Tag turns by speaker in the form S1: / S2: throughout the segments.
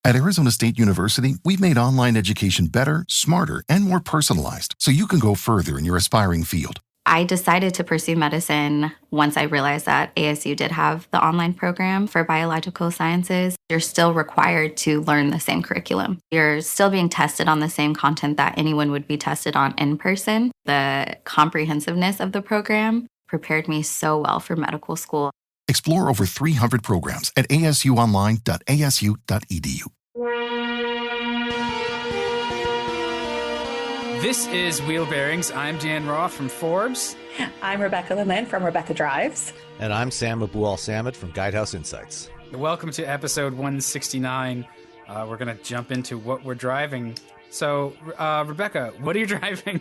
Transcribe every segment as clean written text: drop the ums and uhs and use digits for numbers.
S1: At Arizona State University, we've made online education better, smarter, and more personalized so you can go further in your aspiring field.
S2: I decided to pursue medicine once I realized that ASU did have the online program for biological sciences. You're still required to learn the same curriculum. You're still being tested on the same content that anyone would be tested on in person. The comprehensiveness of the program prepared me so well for medical school.
S1: Explore over 300 programs at asuonline.asu.edu.
S3: This is Wheel Bearings. I'm Dan Roth from Forbes.
S4: I'm Rebecca Lindland from Rebecca Drives.
S5: And I'm Sam Abu-Al-Samad from Guidehouse Insights.
S3: Welcome to episode 169. We're going to jump into what we're driving. So, Rebecca, what are you driving?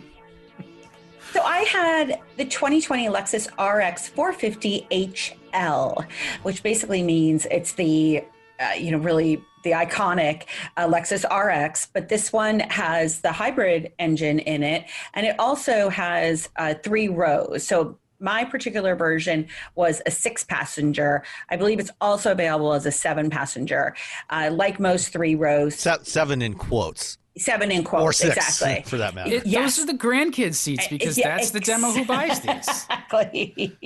S4: So I had the 2020 Lexus RX450hL, which basically means it's the, really the iconic Lexus RX, but this one has the hybrid engine in it, and it also has 3 rows. So my particular version was a 6-passenger. I believe it's also available as a 7-passenger. Like most 3 rows.
S5: 7 in quotes.
S4: 7 in quotes,
S5: or 6,
S4: exactly.
S5: For that matter.
S3: Those are the grandkids' seats because that's the demo who buys these.
S4: Exactly.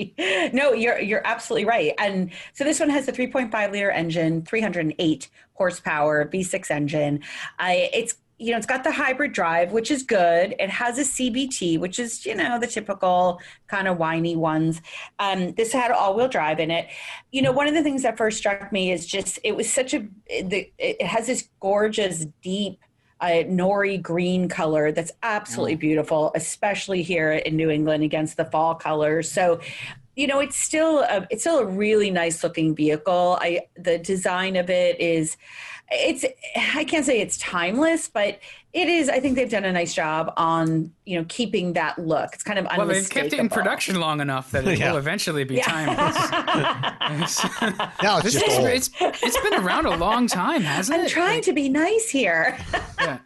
S4: No, you're absolutely right. And so this one has a 3.5-liter engine, 308 horsepower, V6 engine. It's got the hybrid drive, which is good. It has a CVT, which is, the typical kind of whiny ones. This had all-wheel drive in it. One of the things that first struck me is just, it was it has this gorgeous, deep, nori green color that's absolutely beautiful, especially here in New England against the fall colors. So, it's still a really nice looking vehicle. The design of it is, I can't say it's timeless, but it is. I think they've done a nice job on, keeping that look. It's kind of unmistakable.
S3: Well, they've kept it in production long enough that it will eventually be timeless.
S5: Now it's just old.
S3: It's been around a long time, hasn't it?
S4: I'm trying to be nice here.
S3: Yeah.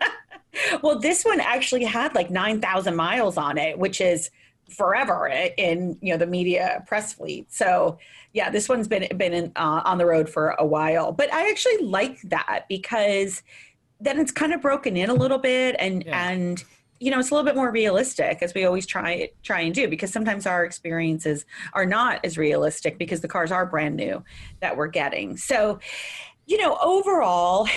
S4: Well, this one actually had like 9,000 miles on it, which is forever in the media press fleet. So yeah, this one's been on the road for a while, but I actually like that because then it's kind of broken in a little bit and it's a little bit more realistic, as we always try and do, because sometimes our experiences are not as realistic because the cars are brand new that we're getting. So overall,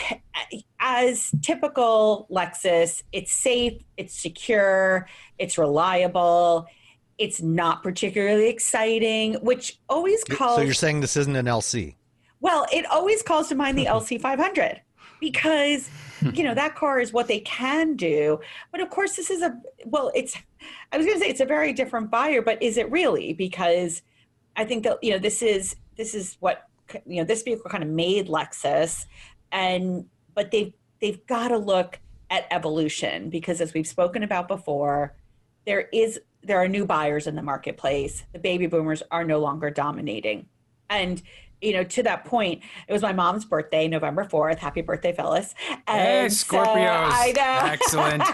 S4: as typical Lexus, it's safe, it's secure, it's reliable. It's not particularly exciting, which always calls...
S5: So you're saying this isn't an LC?
S4: Well, it always calls to mind the LC 500 because, that car is what they can do. But of course, this is I was going to say it's a very different buyer, but is it really? Because I think that, this is what, this vehicle kind of made Lexus, but they've got to look at evolution because, as we've spoken about before, there are new buyers in the marketplace. The baby boomers are no longer dominating. And, to that point, it was my mom's birthday, November 4th. Happy birthday, Phyllis.
S3: Hey, Scorpios.
S4: I know.
S3: Excellent.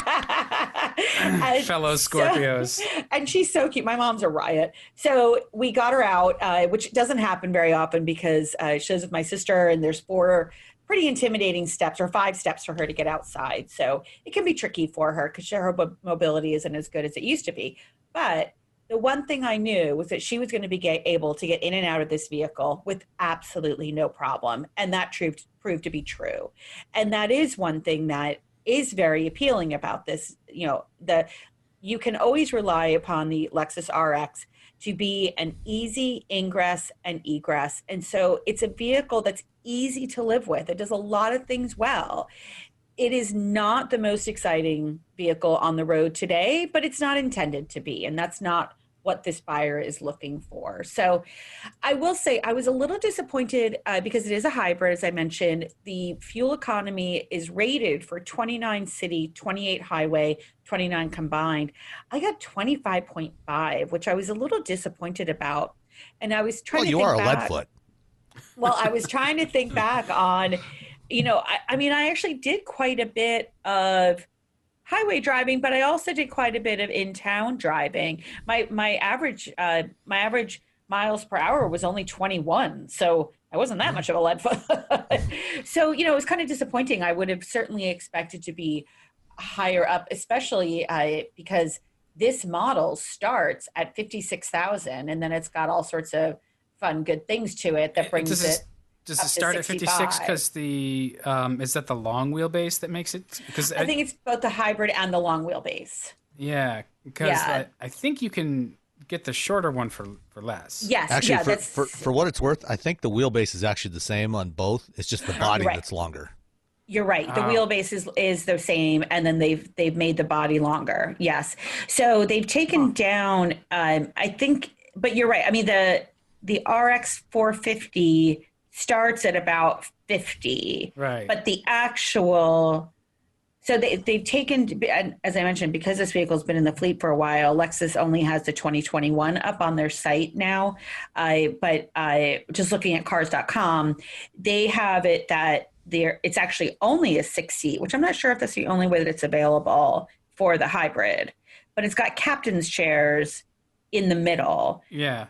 S3: Fellow Scorpios.
S4: And she's so cute. My mom's a riot. So we got her out, which doesn't happen very often because she lives with my sister and there's 4 pretty intimidating steps or 5 steps for her to get outside. So it can be tricky for her because her mobility isn't as good as it used to be. But the one thing I knew was that she was going to be able to get in and out of this vehicle with absolutely no problem. And that proved to be true. And that is one thing that is very appealing about this. You can always rely upon the Lexus RX to be an easy ingress and egress. And so it's a vehicle that's easy to live with. It does a lot of things well. It is not the most exciting vehicle on the road today, but it's not intended to be. And that's not what this buyer is looking for. So I will say I was a little disappointed because it is a hybrid, as I mentioned. The fuel economy is rated for 29 city, 28 highway, 29 combined. I got 25.5, which I was a little disappointed about. And I was trying to think back.
S5: Well, you are a lead foot.
S4: Well, I was trying to think back on, I actually did quite a bit of highway driving, but I also did quite a bit of in-town driving. My average miles per hour was only 21. So I wasn't that much of a lead foot. So, it was kind of disappointing. I would have certainly expected to be higher up, especially because this model starts at 56,000, and then it's got all sorts of fun, good things to it that brings it.
S3: Does it start at 56 because the is that the long wheelbase that makes it? Because
S4: I think it's both the hybrid and the long wheelbase.
S3: Yeah, because I think you can get the shorter one for less.
S4: Yes,
S5: actually, for what it's worth, I think the wheelbase is actually the same on both. It's just the body that's longer.
S4: You're right. The wheelbase is the same, and then they've made the body longer. Yes, so they've taken down. I think, but you're right. I mean, the RX450 starts at about 50,
S3: right?
S4: But the actual, so they've taken, as I mentioned, because this vehicle's been in the fleet for a while, Lexus only has the 2021 up on their site now. But just looking at cars.com, they have it that it's actually only a 6-seat, which I'm not sure if that's the only way that it's available for the hybrid, but it's got captain's chairs in the middle.
S3: Yeah.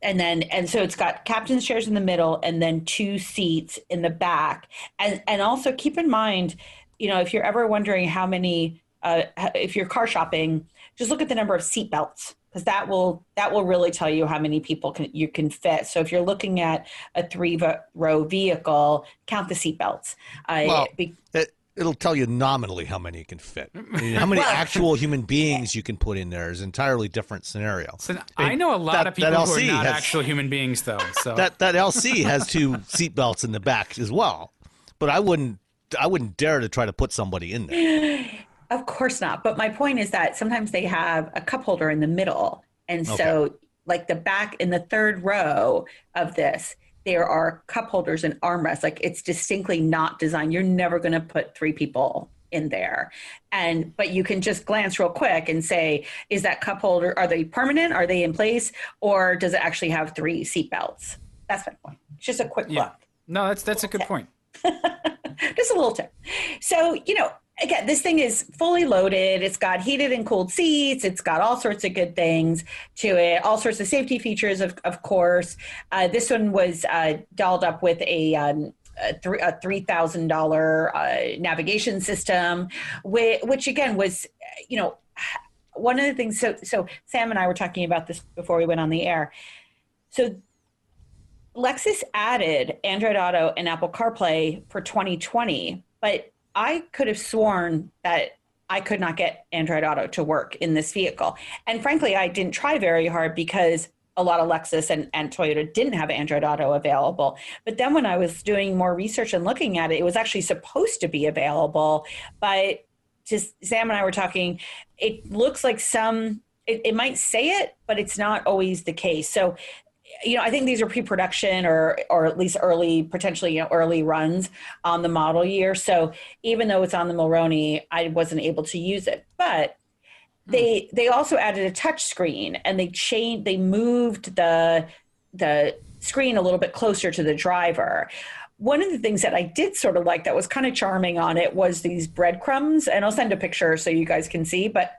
S4: And so it's got captain's chairs in the middle and then 2 seats in the back. And also keep in mind, if you're ever wondering how many, if you're car shopping, just look at the number of seat belts, because that will really tell you how many people you can fit. So if you're looking at a 3-row vehicle, count the seat belts.
S5: It'll tell you nominally how many you can fit. I mean, how many actual human beings you can put in there is an entirely different scenario.
S3: So I know a lot of people who are not actual human beings, though. So
S5: that LC has 2 seat belts in the back as well, but I wouldn't dare to try to put somebody in there.
S4: Of course not. But my point is that sometimes they have a cup holder in the middle, and so like the back in the 3rd row of this, there are cup holders and armrests. Like, it's distinctly not designed. You're never going to put 3 people in there. But you can just glance real quick and say, is that cup holder, are they permanent? Are they in place? Or does it actually have 3 seat belts? That's my point. It's just a quick look.
S3: No, that's a good point.
S4: Just a little tip. So, again, this thing is fully loaded. It's got heated and cooled seats. It's got all sorts of good things to it, all sorts of safety features, of course. This one was dolled up with a $3,000 navigation system, which again was, one of the things. So Sam and I were talking about this before we went on the air. So Lexus added Android Auto and Apple CarPlay for 2020, but I could have sworn that I could not get Android Auto to work in this vehicle. And frankly, I didn't try very hard because a lot of Lexus and Toyota didn't have Android Auto available. But then when I was doing more research and looking at it, it was actually supposed to be available. But just Sam and I were talking, it looks like it might say it, but it's not always the case. So I think these are pre-production or at least potentially early runs on the model year. So even though it's on the Mulroney, I wasn't able to use it. But they also added a touch screen, and they moved the screen a little bit closer to the driver. One of the things that I did sort of like that was kind of charming on it was these breadcrumbs, and I'll send a picture so you guys can see, but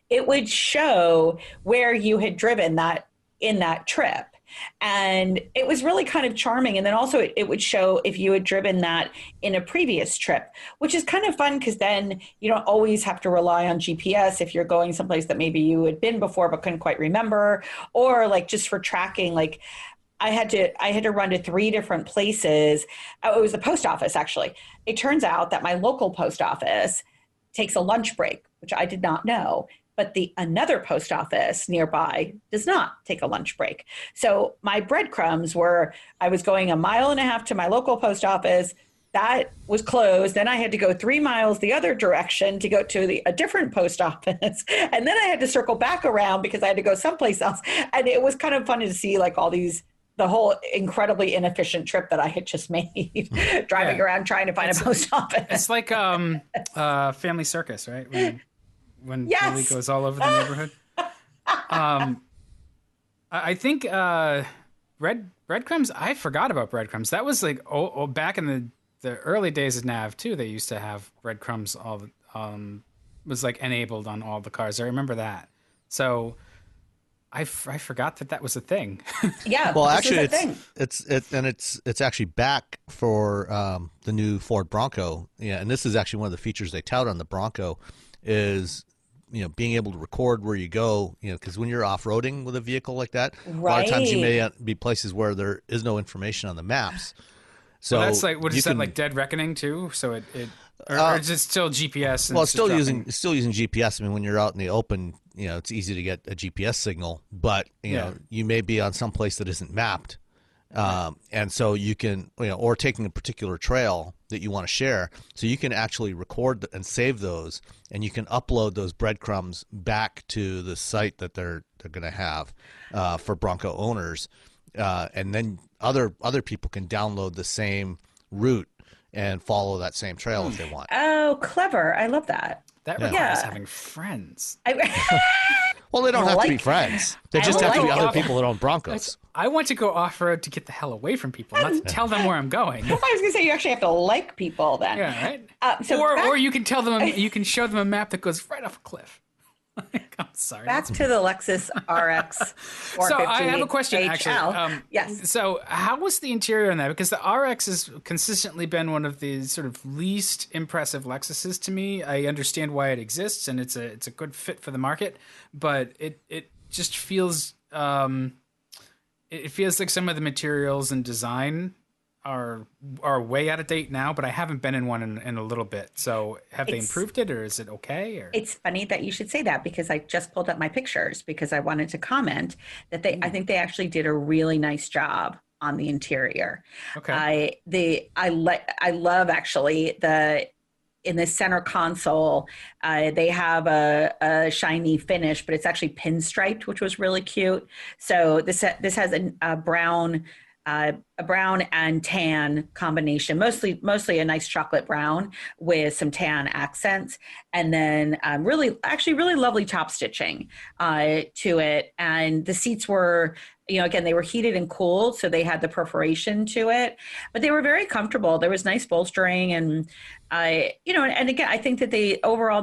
S4: it would show where you had driven in that trip. And it was really kind of charming. And then also it would show if you had driven that in a previous trip, which is kind of fun because then you don't always have to rely on GPS if you're going someplace that maybe you had been before but couldn't quite remember, or like just for tracking. Like I had to run to 3 different places. It was the post office, actually. It turns out that my local post office takes a lunch break, which I did not know. But another post office nearby does not take a lunch break. So my breadcrumbs were, I was going 1.5 miles to my local post office. That was closed. Then I had to go 3 miles the other direction to go to a different post office. And then I had to circle back around because I had to go someplace else. And it was kind of fun to see like all these, the whole incredibly inefficient trip that I had just made, driving around trying to find a post office.
S3: It's like Family Circus, right? When Billy goes all over the neighborhood. I think breadcrumbs, I forgot about breadcrumbs. That was like back in the early days of Nav too. They used to have breadcrumbs was like enabled on all the cars. I remember that. So I forgot that was a thing.
S4: Yeah.
S5: Well,
S4: this
S5: actually,
S4: is a thing.
S5: it's actually back for the new Ford Bronco. Yeah, and this is actually one of the features they tout on the Bronco is being able to record where you go. Because when you're off roading with a vehicle like that, a lot of times you may be places where there is no information on the maps. So
S3: that's like what is that like Dead Reckoning too? So it or is it still GPS? And
S5: well, it's still using GPS. I mean, when you're out in the open, it's easy to get a GPS signal, but you may be on some place that isn't mapped, and so you can or taking a particular trail that you want to share, so you can actually record and save those, and you can upload those breadcrumbs back to the site that they're going to have for Bronco owners, and then other people can download the same route and follow that same trail if they want.
S4: Oh, clever. I love that.
S3: That requires having friends.
S5: Well, they don't have to be friends. They just have to be other people that own Broncos.
S3: I want to go off-road to get the hell away from people, not to tell them where I'm going.
S4: I was going to say you actually have to like people then.
S3: Yeah, right?
S4: Or
S3: you can tell them, you can show them a map that goes right off a cliff. I'm sorry.
S4: Back to the Lexus RX450hL.
S3: So I have a question, actually.
S4: Yes.
S3: So how was the interior on that? Because the RX has consistently been one of the sort of least impressive Lexuses to me. I understand why it exists, and it's a good fit for the market, but it just feels it feels like some of the materials and design are way out of date now, but I haven't been in one in a little bit. So have they improved it, or is it okay? Or?
S4: It's funny that you should say that, because I just pulled up my pictures because I wanted to comment that I think they actually did a really nice job on the interior.
S3: Okay.
S4: I love actually in the center console, they have a shiny finish, but it's actually pinstriped, which was really cute. So this has a brown and tan combination, mostly a nice chocolate brown with some tan accents, and then really lovely top stitching to it. And the seats were, again, they were heated and cooled, so they had the perforation to it, but they were very comfortable. There was nice bolstering, and and again, I think that they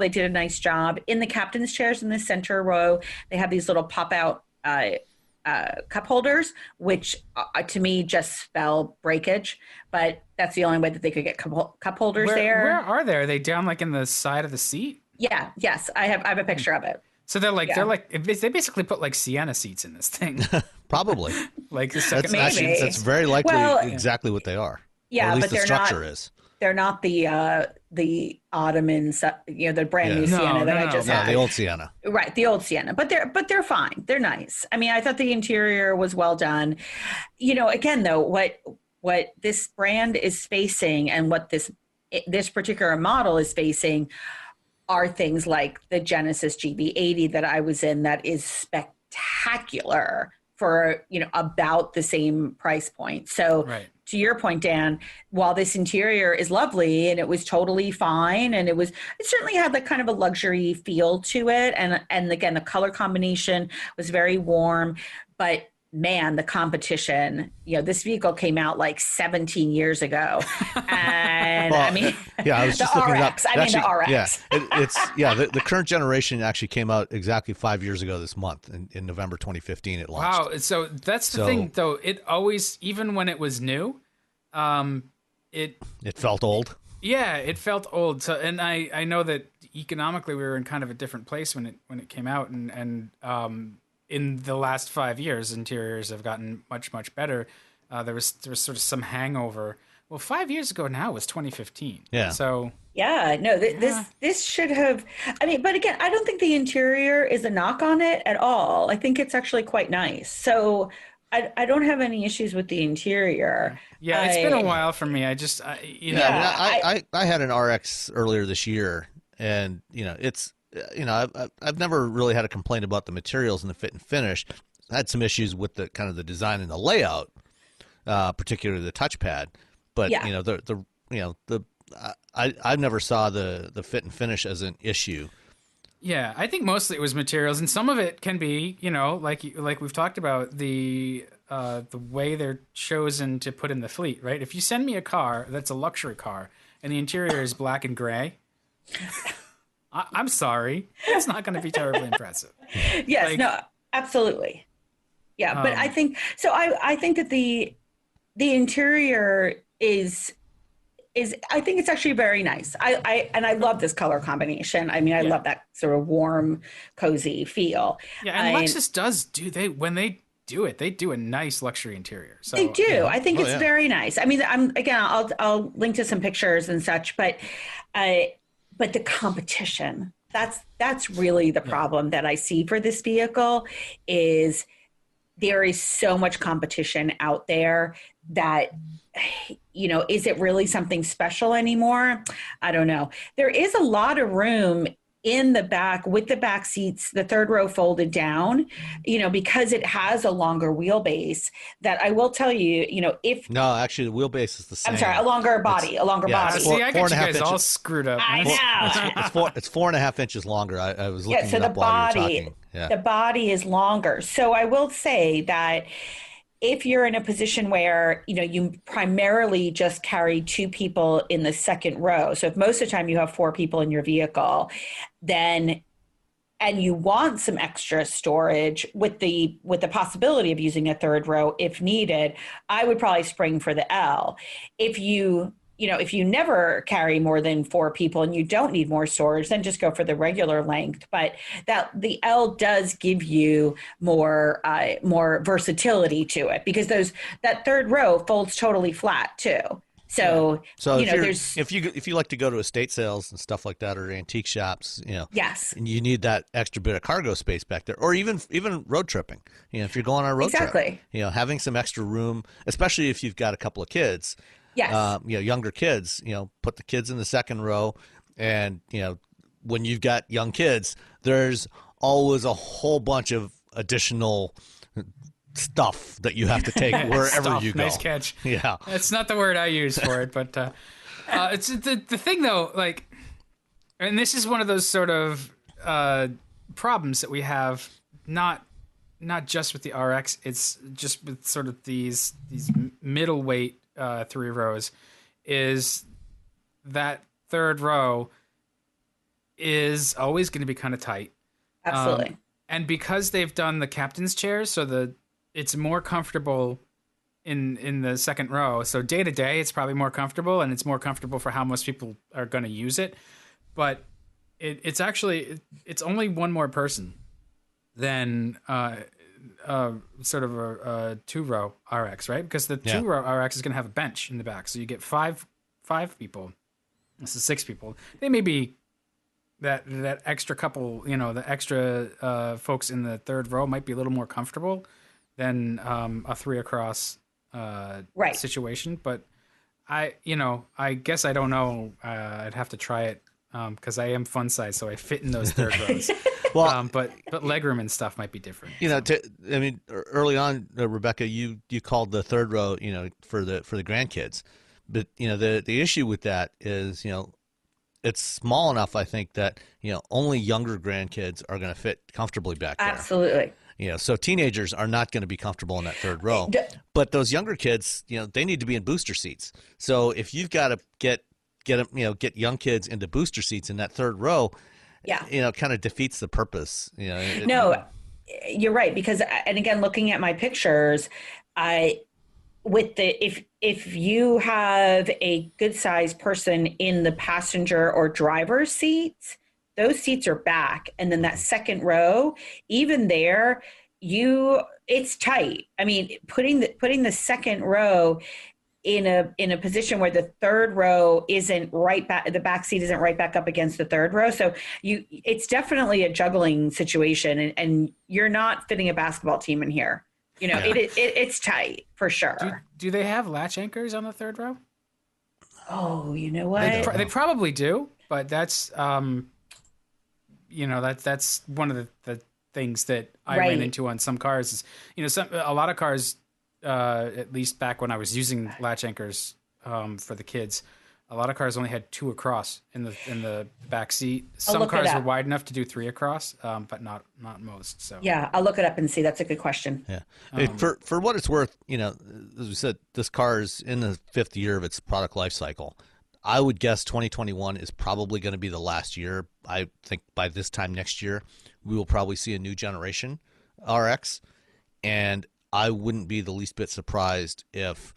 S4: did a nice job. In the captain's chairs in the center row, they have these little pop out cup holders, which to me just spell breakage, but that's the only way that they could get cup holders there.
S3: Where are they? Are they down like in the side of the seat?
S4: Yeah. Yes. I have a picture of it.
S3: So they basically put like Sienna seats in this thing.
S5: Probably.
S3: Like the second.
S5: That's very likely exactly what they are.
S4: Yeah,
S5: or at least
S4: but
S5: the structure is.
S4: They're not the Ottoman, the brand new Sienna that I just had.
S5: The old Sienna.
S4: Right, the old Sienna. But they're fine. They're nice. I mean, I thought the interior was well done. Again though, what this brand is facing and what this particular model is facing are things like the Genesis GB80 that I was in, that is spectacular for about the same price point. So
S3: right.
S4: To your point, Dan, while this interior is lovely and it was totally fine, and it certainly had like kind of a luxury feel to it, and again, the color combination was very warm, but man, the competition, this vehicle came out like 17 years ago. And I mean,
S5: I was just looking it up.
S4: The RX.
S5: Yeah, the current generation actually came out exactly 5 years ago this month in November 2015. It launched.
S3: Wow. So that's the thing though. It always, even when it was new, it
S5: felt old.
S3: Yeah, it felt old. So, and I know that economically we were in kind of a different place when it came out, and in the last 5 years, interiors have gotten much, much better. There was sort of some hangover. Well, 5 years ago now was 2015.
S5: Yeah.
S3: So.
S4: Yeah, no, this should have, but again, I don't think the interior is a knock on it at all. I think it's actually quite nice. So I don't have any issues with the interior.
S3: Yeah, it's been a while for me. I just,
S5: I had an RX earlier this year, and it's, I've never really had a complaint about the materials and the fit and finish. I had some issues with the kind of the design and the layout, particularly the touchpad. But I never saw the fit and finish as an issue.
S3: Yeah, I think mostly it was materials, and some of it can be, like we've talked about, the way they're chosen to put in the fleet, right? If you send me a car that's a luxury car and the interior is black and gray. I'm sorry. It's not going to be terribly impressive.
S4: Yes, no, Absolutely. Yeah, but I think so. I think that the interior is I think it's actually very nice. I love this color combination. I mean, I love that sort of warm, cozy feel.
S3: Yeah, and Lexus does when they do it, they do a nice luxury interior. So
S4: they do. I think it's very nice. I mean, I'll link to some pictures and such, but the competition, that's really the problem that I see for this vehicle is there is so much competition out there that, is it really something special anymore? I don't know. There is a lot of room in the back with the back seats, the third row folded down, because it has a longer wheelbase that I will tell you, if.
S5: No, actually the wheelbase is the same.
S4: I'm sorry, a longer body.
S3: See, I got you guys all screwed up.
S4: I know.
S5: It's 4.5 inches longer. I was looking
S4: so
S5: it
S4: the
S5: up while you were
S4: body,
S5: talking. Yeah.
S4: the body is longer. So I will say that if you're in a position where, you primarily just carry two people in the second row, so if most of the time you have four people in your vehicle, then and you want some extra storage with the possibility of using a third row if needed, I would probably spring for the L. If you never carry more than four people and you don't need more storage, then just go for the regular length. But that the L does give you more versatility to it because that third row folds totally flat too. So
S5: if you like to go to estate sales and stuff like that or antique shops,
S4: yes,
S5: and you need that extra bit of cargo space back there, or even road tripping. If you're going on a road trip, having some extra room, especially if you've got a couple of kids.
S4: Yes.
S5: Younger kids, put the kids in the second row. And, when you've got young kids, there's always a whole bunch of additional stuff that you have to take wherever you go.
S3: Nice catch.
S5: Yeah.
S3: That's not the word I use for it, but it's the thing though, like, and this is one of those sort of problems that we have, not just with the RX, it's just with sort of these middleweight three rows, is that third row is always going to be kind of tight.
S4: Absolutely.
S3: And because they've done the captain's chairs, so it's more comfortable in the second row. So day to day, it's probably more comfortable, and it's more comfortable for how most people are going to use it. But it's only one more person than sort of a two-row RX, right? Because the two-row RX is going to have a bench in the back, so you get five people. This is six people. They may be that extra couple, the extra folks in the third row might be a little more comfortable than a three across situation. But I guess I don't know. I'd have to try it because I am fun size, so I fit in those third rows. Well, but legroom and stuff might be different.
S5: Early on, Rebecca, you called the third row, for the grandkids, but the issue with that is, it's small enough, I think, that only younger grandkids are going to fit comfortably back there.
S4: Absolutely.
S5: So teenagers are not going to be comfortable in that third row, but those younger kids, they need to be in booster seats. So if you've got to get young kids into booster seats in that third row, kind of defeats the purpose.
S4: No, you're right. Because, and again, looking at my pictures, if you have a good sized person in the passenger or driver's seats, those seats are back. And then that second row, even there, it's tight. I mean, putting the second row in a position where the third row isn't right back, the back seat isn't right back up against the third row. So it's definitely a juggling situation, and you're not fitting a basketball team in here. It's tight for sure.
S3: Do they have latch anchors on the third row?
S4: Oh, you know what?
S3: They probably do, but that's that's one of the things that I ran into on some cars is, a lot of cars, at least back when I was using latch anchors for the kids, a lot of cars only had two across in the back seat. Some cars were wide enough to do three across, but not most. So
S4: yeah, I'll look it up and see. That's a good question.
S5: Yeah, for what it's worth, as we said, this car is in the 5th year of its product life cycle. I would guess 2021 is probably going to be the last year. I think by this time next year, we will probably see a new generation RX, and I wouldn't be the least bit surprised if,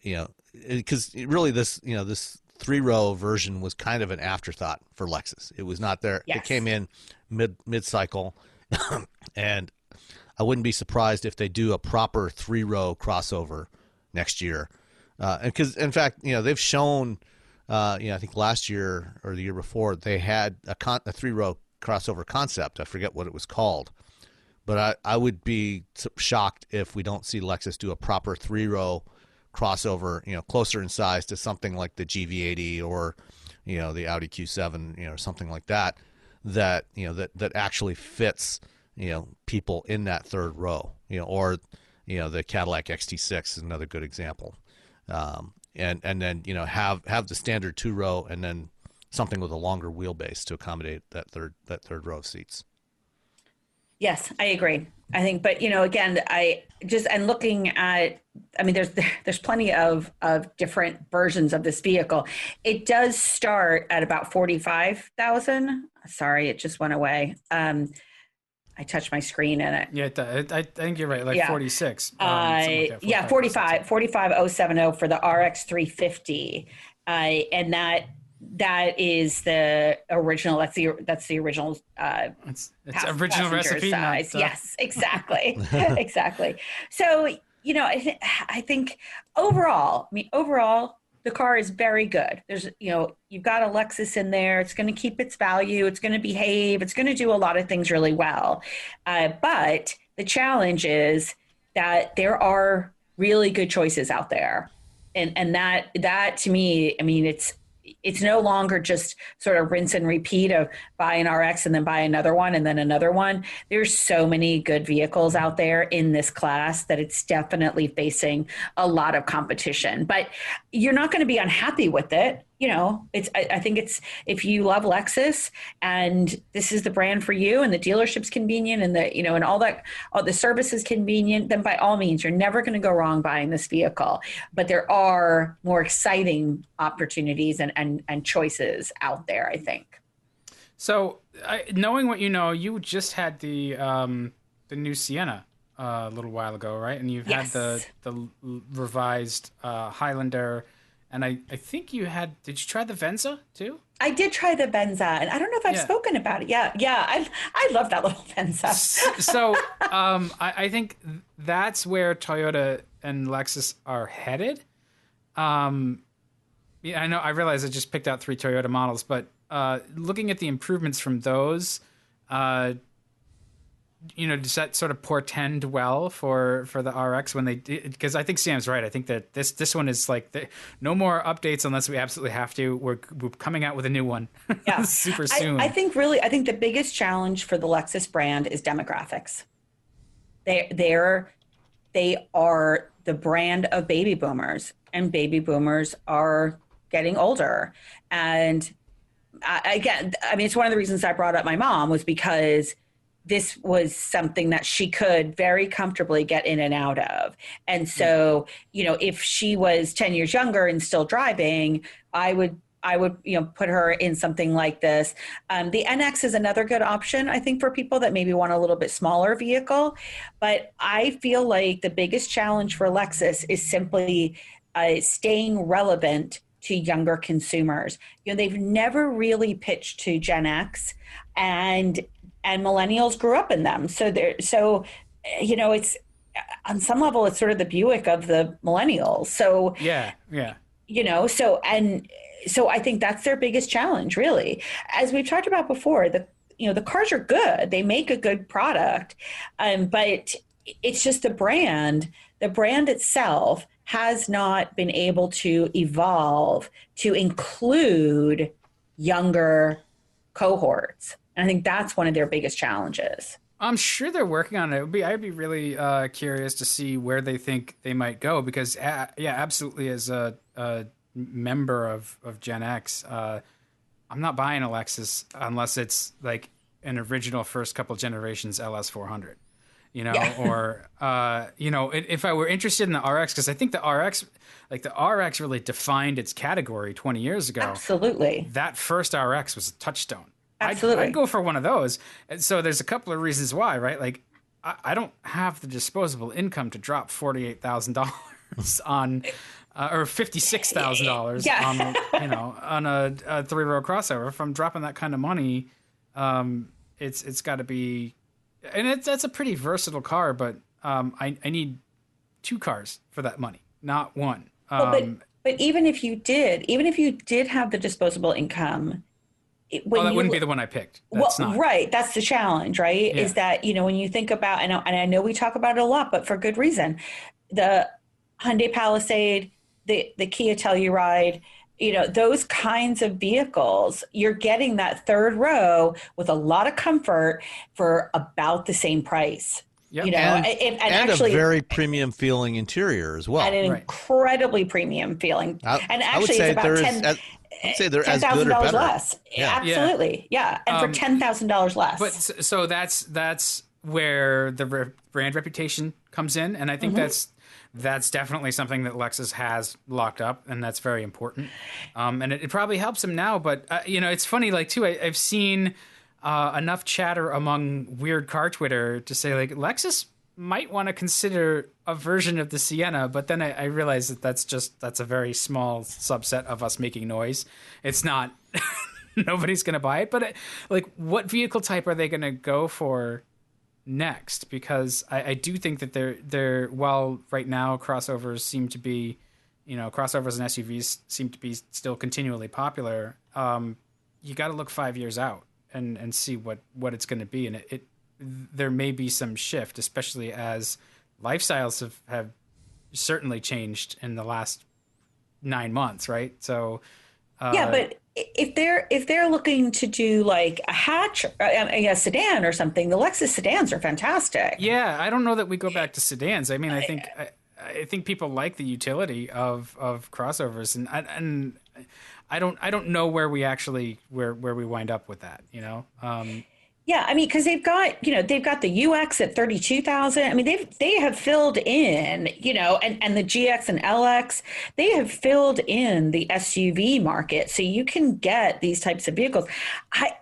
S5: because really this 3-row version was kind of an afterthought for Lexus. It was not there.
S4: Yes.
S5: It came in mid-cycle, and I wouldn't be surprised if they do a proper 3-row crossover next year. And because, in fact, they've shown, I think last year or the year before, they had a 3-row crossover concept. I forget what it was called. But I would be shocked if we don't see Lexus do a proper 3-row crossover, closer in size to something like the GV80 or, the Audi Q7, or something like that, that actually fits, people in that third row, or, the Cadillac XT6 is another good example. And then, have the standard 2-row and then something with a longer wheelbase to accommodate that third row of seats.
S4: Yes, I agree. I think, but again, looking at, there's plenty of different versions of this vehicle. It does start at about 45,000. Sorry, it just went away. I touched my screen and it.
S3: Yeah, I think you're right. Like 46. Something like that,
S4: 45,070 for the RX350, and that is the original. That's the original.
S3: It's original recipe.
S4: Size. Yes, exactly, exactly. So I think overall, the car is very good. There's you've got a Lexus in there. It's going to keep its value. It's going to behave. It's going to do a lot of things really well. But the challenge is that there are really good choices out there, and that to me, it's no longer just sort of rinse and repeat of buy an RX and then buy another one and then another one. There's so many good vehicles out there in this class that it's definitely facing a lot of competition, but you're not going to be unhappy with it. I think it's, if you love Lexus and this is the brand for you and the dealership's convenient and and all the service is convenient, then by all means, you're never going to go wrong buying this vehicle. But there are more exciting opportunities and choices out there, I think.
S3: So knowing what you just had the new Sienna a little while ago, right? And you've
S4: Yes.
S3: had the revised Highlander. And I think did you try the Venza too?
S4: I did try the Venza, and I don't know if I've spoken about it. Yeah. I love that little Venza.
S3: So I think that's where Toyota and Lexus are headed. I realize I just picked out 3 Toyota models, but looking at the improvements from those, does that sort of portend well for the RX when they, because I think Sam's right. I think that this one is like no more updates unless we absolutely have to. We're coming out with a new one.
S4: Yeah.
S3: super soon.
S4: I think the biggest challenge for the Lexus brand is demographics. They are the brand of baby boomers, and baby boomers are getting older. And it's one of the reasons I brought up my mom was because this was something that she could very comfortably get in and out of. And so, if she was 10 years younger and still driving, I would put her in something like this. The NX is another good option, I think, for people that maybe want a little bit smaller vehicle. But I feel like the biggest challenge for Lexus is simply staying relevant to younger consumers. They've never really pitched to Gen X, and millennials grew up in them. So it's on some level, it's sort of the Buick of the millennials. So
S3: yeah.
S4: So I think that's their biggest challenge, really. As we've talked about before, the cars are good. They make a good product, but it's just the brand. The brand itself has not been able to evolve to include younger cohorts. And I think that's one of their biggest challenges.
S3: I'm sure they're working on it. I'd be really curious to see where they think they might go because, absolutely, as a member of Gen X, I'm not buying a Lexus unless it's like an original first couple generations LS400, or, if I were interested in the RX, because I think the RX really defined its category 20 years ago.
S4: Absolutely.
S3: That first RX was a touchstone.
S4: Absolutely.
S3: I'd go for one of those. And so there's a couple of reasons why, right? Like I don't have the disposable income to drop $48,000 on, or $56,000 on a three-row crossover. If I'm dropping that kind of money, it's got to be, and that's a pretty versatile car, but I need two cars for that money, not one.
S4: But even if you did have the disposable income,
S3: that wouldn't be the one I picked.
S4: Right. That's the challenge, right?
S3: Yeah.
S4: Is that, when you think about, and I know we talk about it a lot, but for good reason, the Hyundai Palisade, the Kia Telluride, those kinds of vehicles, you're getting that third row with a lot of comfort for about the same price.
S3: Yep.
S4: And actually
S5: a very premium feeling interior as well.
S4: And an incredibly premium feeling.
S5: I would say they're as good or better.
S4: Less. Yeah. Absolutely. Yeah. And for $10,000 less.
S3: But so that's where the brand reputation comes in. And I think that's definitely something that Lexus has locked up, and that's very important. And it probably helps them now. But, it's funny, too, I've seen enough chatter among weird car Twitter to say, Lexus might want to consider a version of the Sienna, but then I realized that's a very small subset of us making noise. It's not, nobody's going to buy it, but what vehicle type are they going to go for next? Because I do think that they're while right now crossovers seem to be, crossovers and SUVs seem to be still continually popular. You got to look 5 years out and see what it's going to be. And there may be some shift, especially as lifestyles have certainly changed in the last 9 months, right? So
S4: but if they're looking to do a hatch, a sedan or something, the Lexus sedans are fantastic.
S3: Yeah, I don't know that we go back to sedans. I mean, I think people like the utility of crossovers, and I don't know where we actually where we wind up with that.
S4: Yeah, I mean, because they've got the UX at 32,000. I mean, they have filled in, and the GX and LX, they have filled in the SUV market, so you can get these types of vehicles.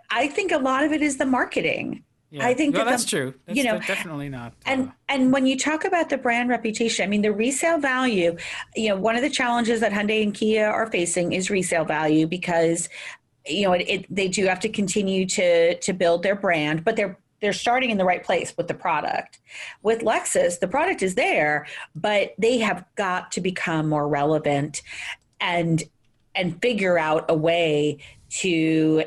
S4: I think a lot of it is the marketing.
S3: Yeah.
S4: I think
S3: that's true. That's definitely not.
S4: And when you talk about the brand reputation, I mean, the resale value, one of the challenges that Hyundai and Kia are facing is resale value, because they do have to continue to build their brand, but they're starting in the right place with the product. With Lexus, the product is there, but they have got to become more relevant and figure out a way to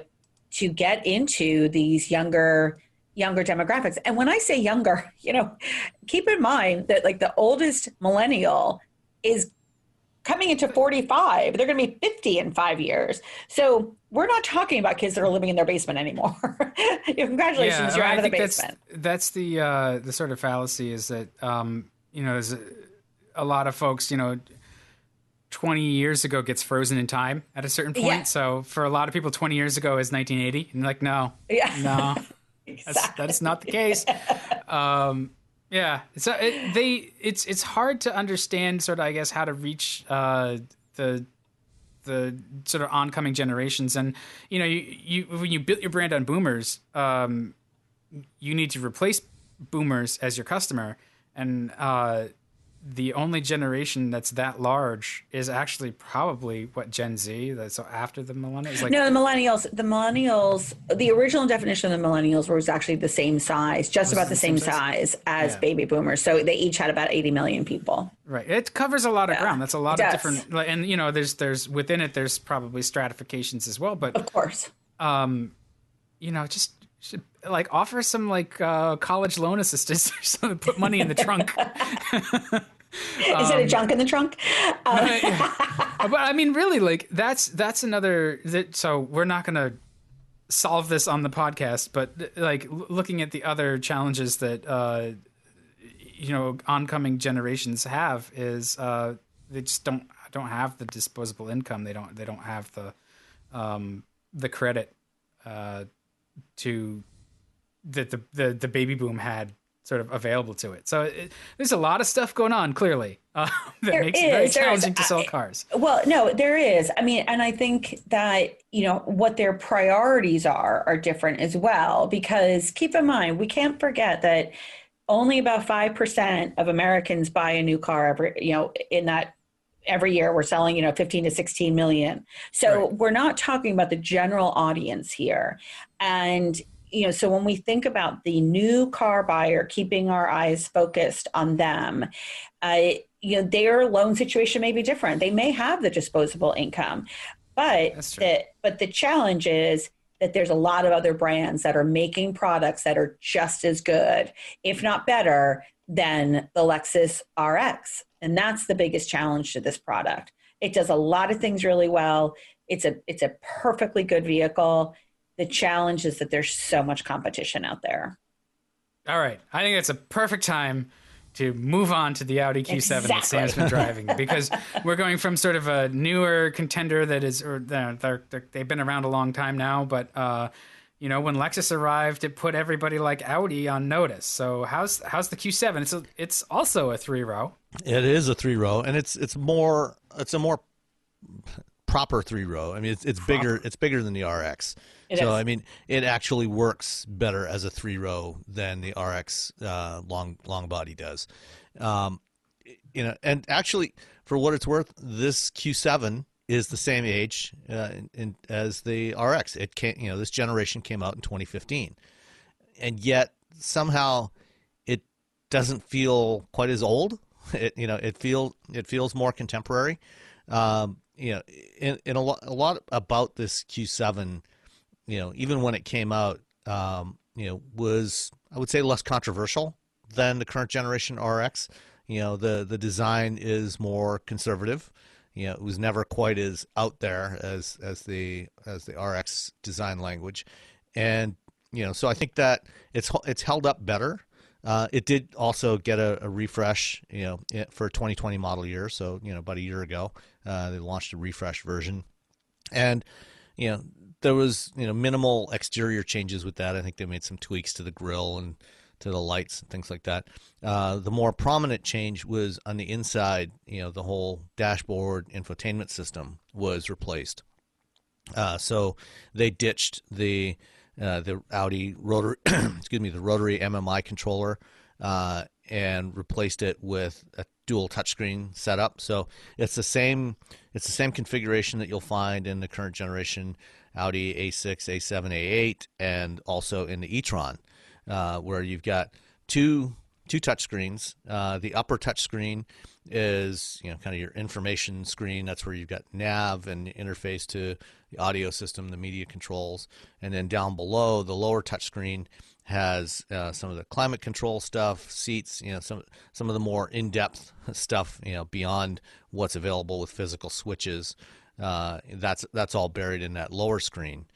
S4: get into these younger demographics. And when I say younger, keep in mind that the oldest millennial is coming into 45. They're going to be 50 in 5 years. So we're not talking about kids that are living in their basement anymore. Congratulations, you're out of the basement.
S3: That's the sort of fallacy is that, there's a lot of folks, 20 years ago gets frozen in time at a certain point. Yeah. So for a lot of people, 20 years ago is 1980. And no, exactly. That is not the case. Yeah, so it's hard to understand sort of, I guess, how to reach the sort of oncoming generations. And you when you built your brand on boomers, you need to replace boomers as your customer, and the only generation that's that large is actually probably Gen Z. So after the millennials,
S4: no, the millennials. The original definition of the millennials was actually the same size, just about the same size as baby boomers. So they each had about 80 million people.
S3: Right. It covers a lot of ground. That's a lot of different, and there's within it, there's probably stratifications as well. But
S4: of course,
S3: just offer some college loan assistance or something, put money in the trunk.
S4: Is it a junk in the trunk?
S3: But I mean, really, that's another. So we're not going to solve this on the podcast, but looking at the other challenges that oncoming generations have is they just don't have the disposable income. They don't have the credit to that the baby boom had sort of available to it. So there's a lot of stuff going on, clearly, that makes it very challenging to sell cars.
S4: Well, no, there is. I mean, and I think that, what their priorities are different as well, because keep in mind, we can't forget that only about 5% of Americans buy a new car every year we're selling, 15 to 16 million. So
S3: Right.
S4: we're not talking about the general audience here. And, so when we think about the new car buyer, keeping our eyes focused on them, their loan situation may be different. They may have the disposable income, but
S3: That's true.
S4: the challenge is that there's a lot of other brands that are making products that are just as good, if not better, than the Lexus RX. And that's the biggest challenge to this product. It does a lot of things really well. It's a perfectly good vehicle. The challenge is that there's so much competition out there.
S3: All right. I think it's a perfect time to move on to the Audi Q7 that Sam's been driving, because we're going from sort of a newer contender that is, or they've been around a long time now, but when Lexus arrived, it put everybody like Audi on notice. So how's the Q7? It's also a 3-row.
S5: It is a 3-row, and it's a more proper 3-row. I mean, it's bigger. It's bigger than the RX. I mean, it actually works better as a 3-row than the RX long body does. And actually, for what it's worth, this Q7 is the same age as the RX. It this generation came out in 2015, and yet somehow it doesn't feel quite as old. It feels more contemporary. In a lot about this Q7, even when it came out, was, I would say, less controversial than the current generation RX. The design is more conservative. It was never quite as out there as the RX design language, and so I think that it's held up better. It did also get a refresh, for 2020 model year. So about a year ago, they launched a refresh version, and there was minimal exterior changes with that. I think they made some tweaks to the grille and to the lights and things like that. The more prominent change was on the inside. The whole dashboard infotainment system was replaced. So they ditched the Audi rotary, the rotary MMI controller, and replaced it with a dual touchscreen setup. So it's the same configuration that you'll find in the current generation Audi A6, A7, A8, and also in the e-tron, where you've got two touchscreens. The upper touchscreen is kind of your information screen. That's where you've got nav and interface to the audio system, the media controls, and then down below, the lower touchscreen has some of the climate control stuff, seats, some of the more in-depth stuff, beyond what's available with physical switches. That's all buried in that lower screen.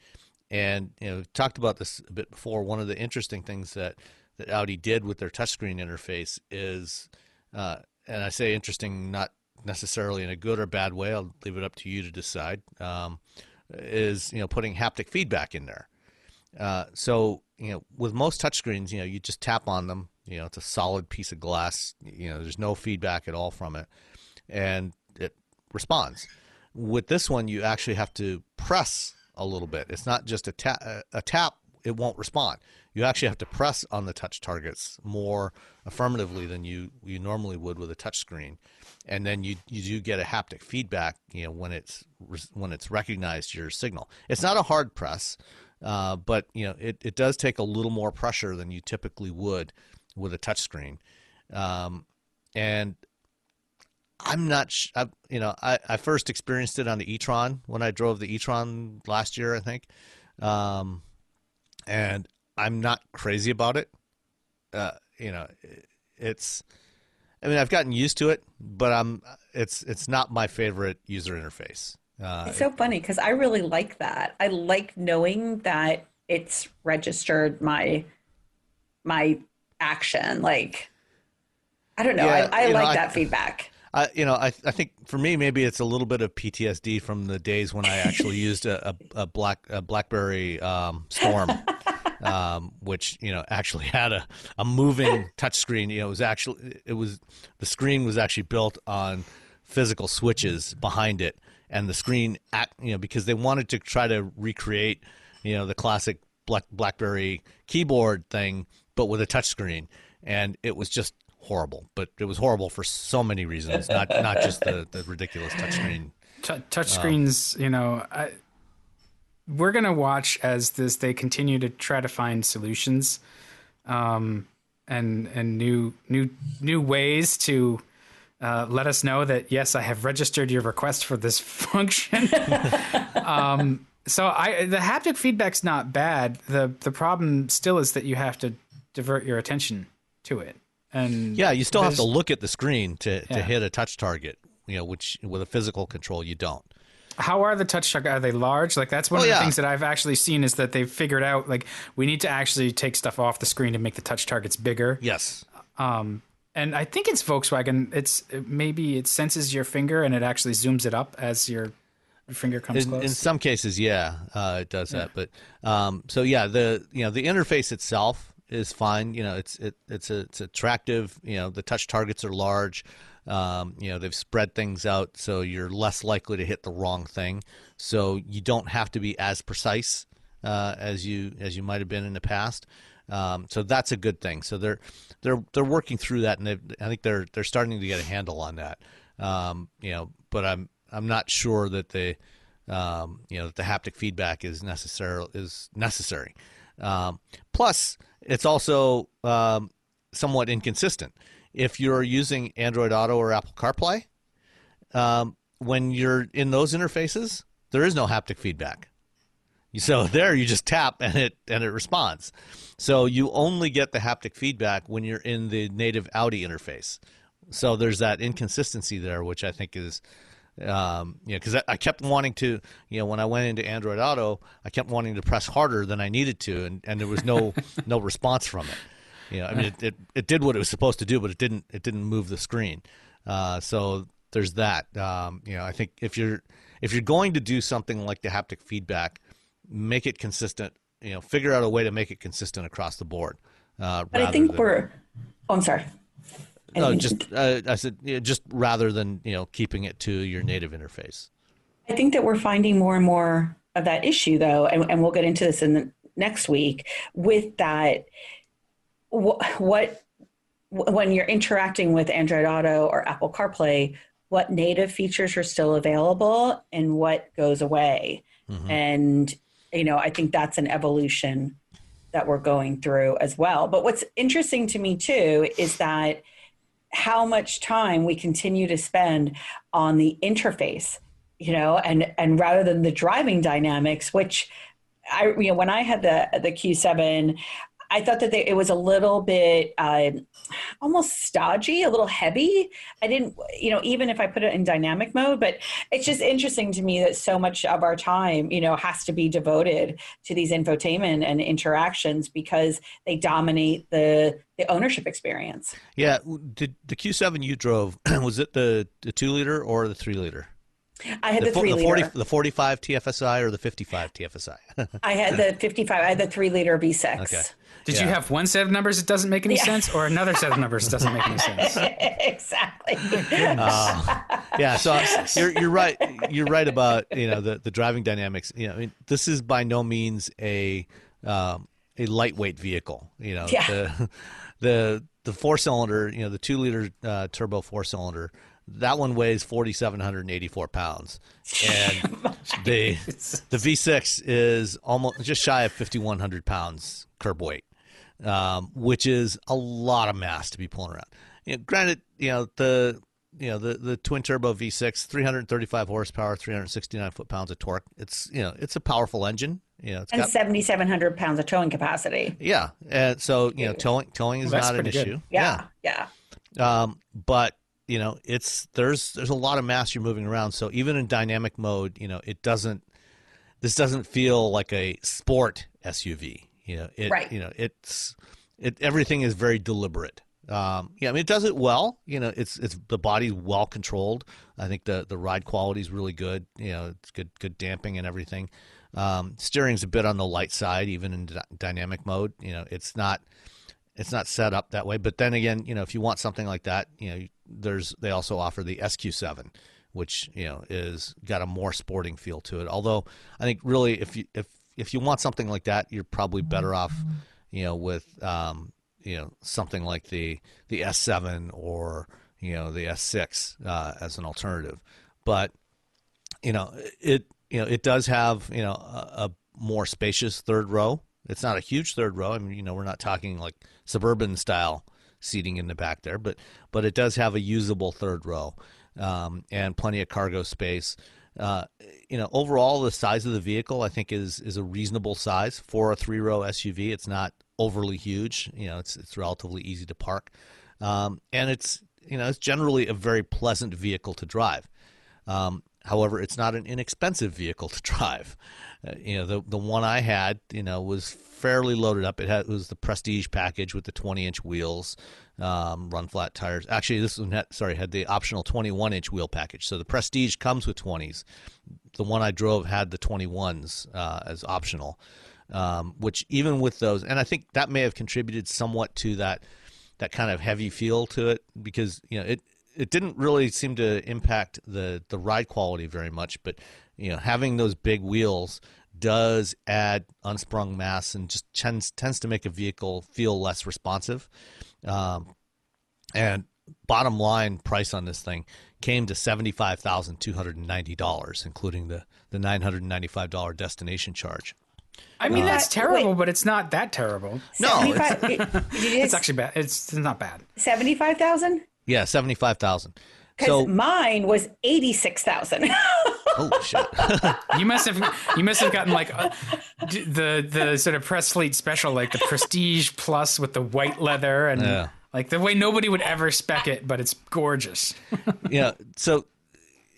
S5: And we've talked about this a bit before. One of the interesting things that Audi did with their touchscreen interface is, and I say interesting not necessarily in a good or bad way, I'll leave it up to you to decide, is putting haptic feedback in there. So with most touchscreens, you just tap on them. It's a solid piece of glass. There's no feedback at all from it, and it responds. With this one, you actually have to press a little bit. It's not just a tap. It won't respond. You actually have to press on the touch targets more affirmatively than you normally would with a touch screen, and then you do get a haptic feedback. When it's recognized your signal. It's not a hard press, but it does take a little more pressure than you typically would with a touch screen, and I'm not. I first experienced it on the e-tron when I drove the e-tron last year, I think, and I'm not crazy about it. It's. I mean, I've gotten used to it, but it's not my favorite user interface.
S4: It's so funny because I really like that. I like knowing that it's registered my action. Like, I don't know.
S5: Yeah,
S4: I like that feedback.
S5: I think for me, maybe it's a little bit of PTSD from the days when I actually used a BlackBerry Storm, which actually had a moving touchscreen. The screen was actually built on physical switches behind it, and the screen because they wanted to try to recreate the classic BlackBerry keyboard thing, but with a touchscreen. and it was just horrible. But it was horrible for so many reasons, not just the ridiculous touchscreen.
S3: Touchscreens, we're gonna watch as they continue to try to find solutions, and new ways to let us know that yes, I have registered your request for this function. So the haptic feedback's not bad. The problem still is that you have to divert your attention to it. And
S5: yeah, you still have to look at the screen to hit a touch target, which with a physical control you don't.
S3: How are the touch targets? Are they large? Like that's one of the things that I've actually seen is that they've figured out like we need to actually take stuff off the screen to make the touch targets bigger.
S5: Yes.
S3: And I think it's Volkswagen. Maybe it senses your finger and it actually zooms it up as your finger comes close.
S5: In some cases, it does that. But the interface itself is fine. It's attractive. The touch targets are large. They've spread things out so you're less likely to hit the wrong thing. So you don't have to be as precise as you might have been in the past. So that's a good thing. So they're working through that, and I think they're starting to get a handle on that. But I'm not sure that that the haptic feedback is necessary. Plus, it's also somewhat inconsistent. If you're using Android Auto or Apple CarPlay, when you're in those interfaces, there is no haptic feedback. So there, you just tap and it responds. So you only get the haptic feedback when you're in the native Audi interface. So there's that inconsistency there, which I think is, because I kept wanting to, when I went into Android Auto, I kept wanting to press harder than I needed to, and there was no response from it. It did what it was supposed to do, but it didn't move the screen. So there's that. I think if you're going to do something like the haptic feedback, make it consistent. Figure out a way to make it consistent across the board.
S4: But I think I'm sorry.
S5: No, I said just rather than keeping it to your native interface.
S4: I think that we're finding more and more of that issue, though, and we'll get into this in the next week with that. When you're interacting with Android Auto or Apple CarPlay, what native features are still available and what goes away. Mm-hmm. And, I think that's an evolution that we're going through as well. But what's interesting to me too, is that how much time we continue to spend on the interface, and rather than the driving dynamics, which when I had the Q7, I thought that it was a little bit almost stodgy, a little heavy. I didn't, even if I put it in dynamic mode, but it's just interesting to me that so much of our time, has to be devoted to these infotainment and interactions because they dominate the ownership experience.
S5: Yeah. Did the Q7 you drove, was it the 2-liter or the 3-liter?
S4: I had the 3-liter.
S5: The 45 TFSI or the 55 TFSI?
S4: I had the 55. I had the 3-liter V6.
S5: Okay.
S3: Did you have one set of numbers that doesn't make any sense, or another set of numbers that doesn't make any sense?
S4: Exactly.
S5: So you're right. You're right about the driving dynamics. This is by no means a lightweight vehicle. The 4-cylinder, the 2-liter turbo 4-cylinder. That one weighs 4,784 pounds, and the V6 is almost just shy of 5,100 pounds curb weight, which is a lot of mass to be pulling around. Granted, the twin turbo V6, 335 horsepower, 369 foot-pounds of torque. It's it's a powerful engine. It's
S4: and
S5: got 7,700
S4: pounds of towing capacity.
S5: Yeah, and so towing is not an issue.
S4: Yeah.
S5: But there's a lot of mass you're moving around. So even in dynamic mode, this doesn't feel like a sport SUV. Everything is very deliberate. It does it well. It's the body's well controlled. I think the ride quality is really good. It's good damping and everything. Steering's a bit on the light side, even in dynamic mode. It's not set up that way. But then again, if you want something like that, they also offer the SQ7, which is got a more sporting feel to it. Although I think really if you want something like that, you're probably better off with something like the S7 or the S6 as an alternative. But it does have a more spacious third row. It's not a huge third row. I mean, we're not talking like suburban style seating in the back there, but it does have a usable third row, and plenty of cargo space. Overall, the size of the vehicle I think is a reasonable size for a 3-row SUV. It's not overly huge. It's relatively easy to park, and it's generally a very pleasant vehicle to drive. However, it's not an inexpensive vehicle to drive. The one I had, was fairly loaded up. It was the Prestige package with the 20-inch wheels, run flat tires. Actually, this one had the optional 21-inch wheel package. So the Prestige comes with 20s. The one I drove had the 21s as optional, which even with those, and I think that may have contributed somewhat to that kind of heavy feel to it, because it didn't really seem to impact the ride quality very much, but having those big wheels does add unsprung mass and just tends to make a vehicle feel less responsive. And bottom line price on this thing came to $75,290, including the $995 destination charge.
S3: I mean, that's terrible, but it's not that terrible.
S5: No,
S3: it's actually bad. It's not bad.
S4: 75,000.
S5: Yeah, 75,000.
S4: Because mine was 86,000.
S5: Oh shit!
S3: You must have gotten like the sort of press fleet special, like the Prestige Plus with the white leather and like the way nobody would ever spec it, but it's gorgeous.
S5: Yeah. So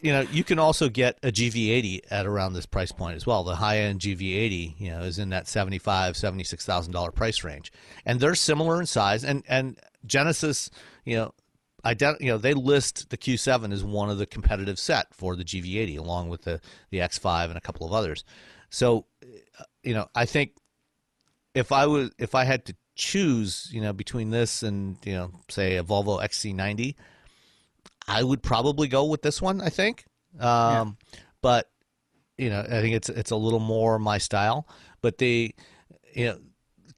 S5: you can also get a GV80 at around this price point as well. The high-end GV80, is in that $76,000 price range, and they're similar in size. And Genesis, they list the Q7 as one of the competitive set for the GV80, along with the X5 and a couple of others. So, I think if I had to choose, between this and say a Volvo XC90, I would probably go with this one, I think. But I think it's a little more my style. But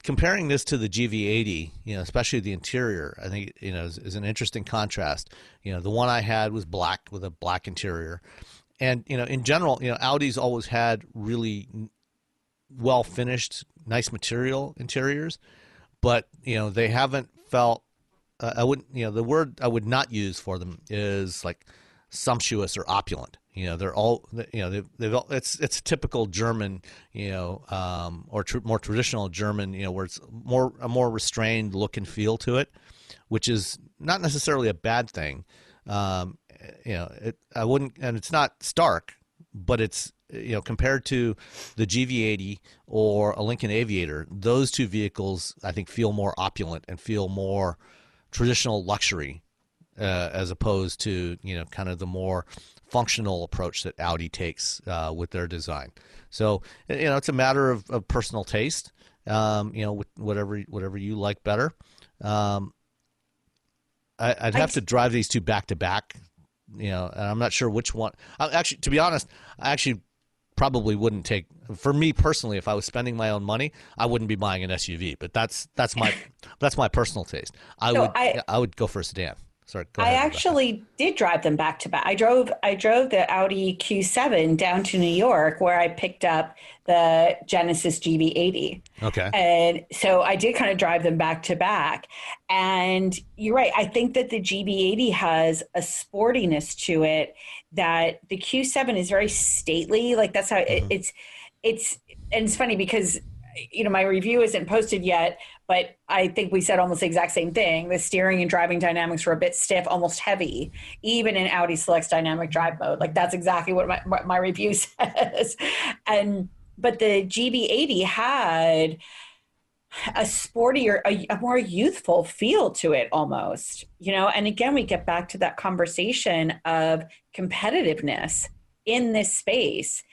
S5: comparing this to the GV80, especially the interior, I think is an interesting contrast. The one I had was black with a black interior, and in general, Audi's always had really well finished, nice material interiors, but they haven't felt. I wouldn't. The word I would not use for them is like sumptuous or opulent. They're all. They've all, it's typical German. Or more traditional German. Where it's a more restrained look and feel to it, which is not necessarily a bad thing. I wouldn't, and it's not stark, but it's compared to the GV80 or a Lincoln Aviator, those two vehicles I think feel more opulent and feel more traditional luxury, as opposed to kind of the more functional approach that Audi takes with their design. So it's a matter of personal taste. Whatever you like better. I'd have to drive these two back to back. And I'm not sure which one. Actually, to be honest, I actually probably wouldn't take. For me personally, if I was spending my own money, I wouldn't be buying an SUV. But that's my personal taste. I would go for a sedan. Sorry, go ahead.
S4: I actually did drive them back to back. I drove the Audi Q7 down to New York, where I picked up the Genesis GV80.
S5: Okay.
S4: And so I did kind of drive them back to back. And you're right. I think that the GV80 has a sportiness to it that the Q7 is very stately. Like that's how it's and it's funny because my review isn't posted yet, but I think we said almost the exact same thing. The steering and driving dynamics were a bit stiff, almost heavy, even in Audi Select's dynamic drive mode. Like that's exactly what my review says. But the GV80 had a sportier, a more youthful feel to it almost, and again, we get back to that conversation of competitiveness in this space.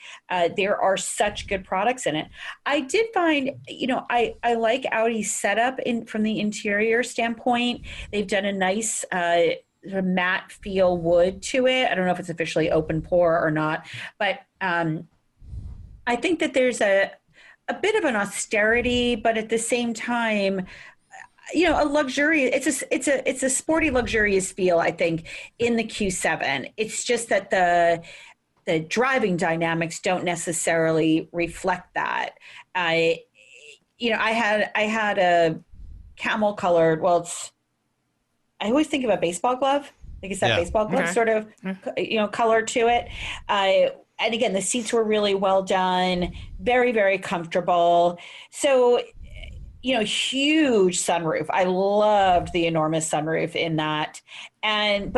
S4: There are such good products in it. I did find, I like Audi's setup from the interior standpoint. They've done a nice matte feel wood to it. I don't know if it's officially open pore or not, but I think that there's a bit of an austerity, but at the same time, a luxurious, it's a sporty, luxurious feel, I think, in the Q7. It's just that the driving dynamics don't necessarily reflect that. I had a camel colored, I always think of a baseball glove. Like it's that baseball glove sort of, color to it. And again, the seats were really well done, very, very comfortable. So, huge sunroof. I loved the enormous sunroof in that. And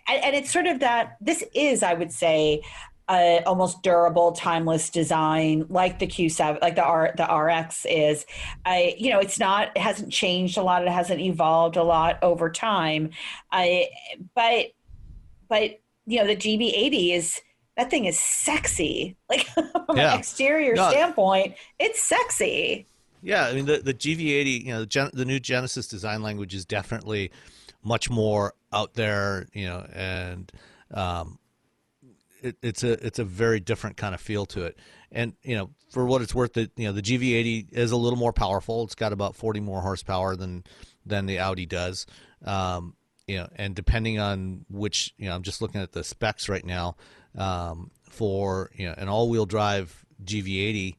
S4: it's sort of that, this is, I would say, almost durable, timeless design, like the Q7, like the RX is. It hasn't changed a lot. It hasn't evolved a lot over time. But the GB80 that thing is sexy. Like from an exterior standpoint, it's sexy.
S5: Yeah, I mean the GV80, the new Genesis design language is definitely much more out there, and it's a very different kind of feel to it. And for what it's worth, the GV80 is a little more powerful. It's got about 40 more horsepower than the Audi does. And depending on which, I'm just looking at the specs right now, for an all-wheel drive GV80,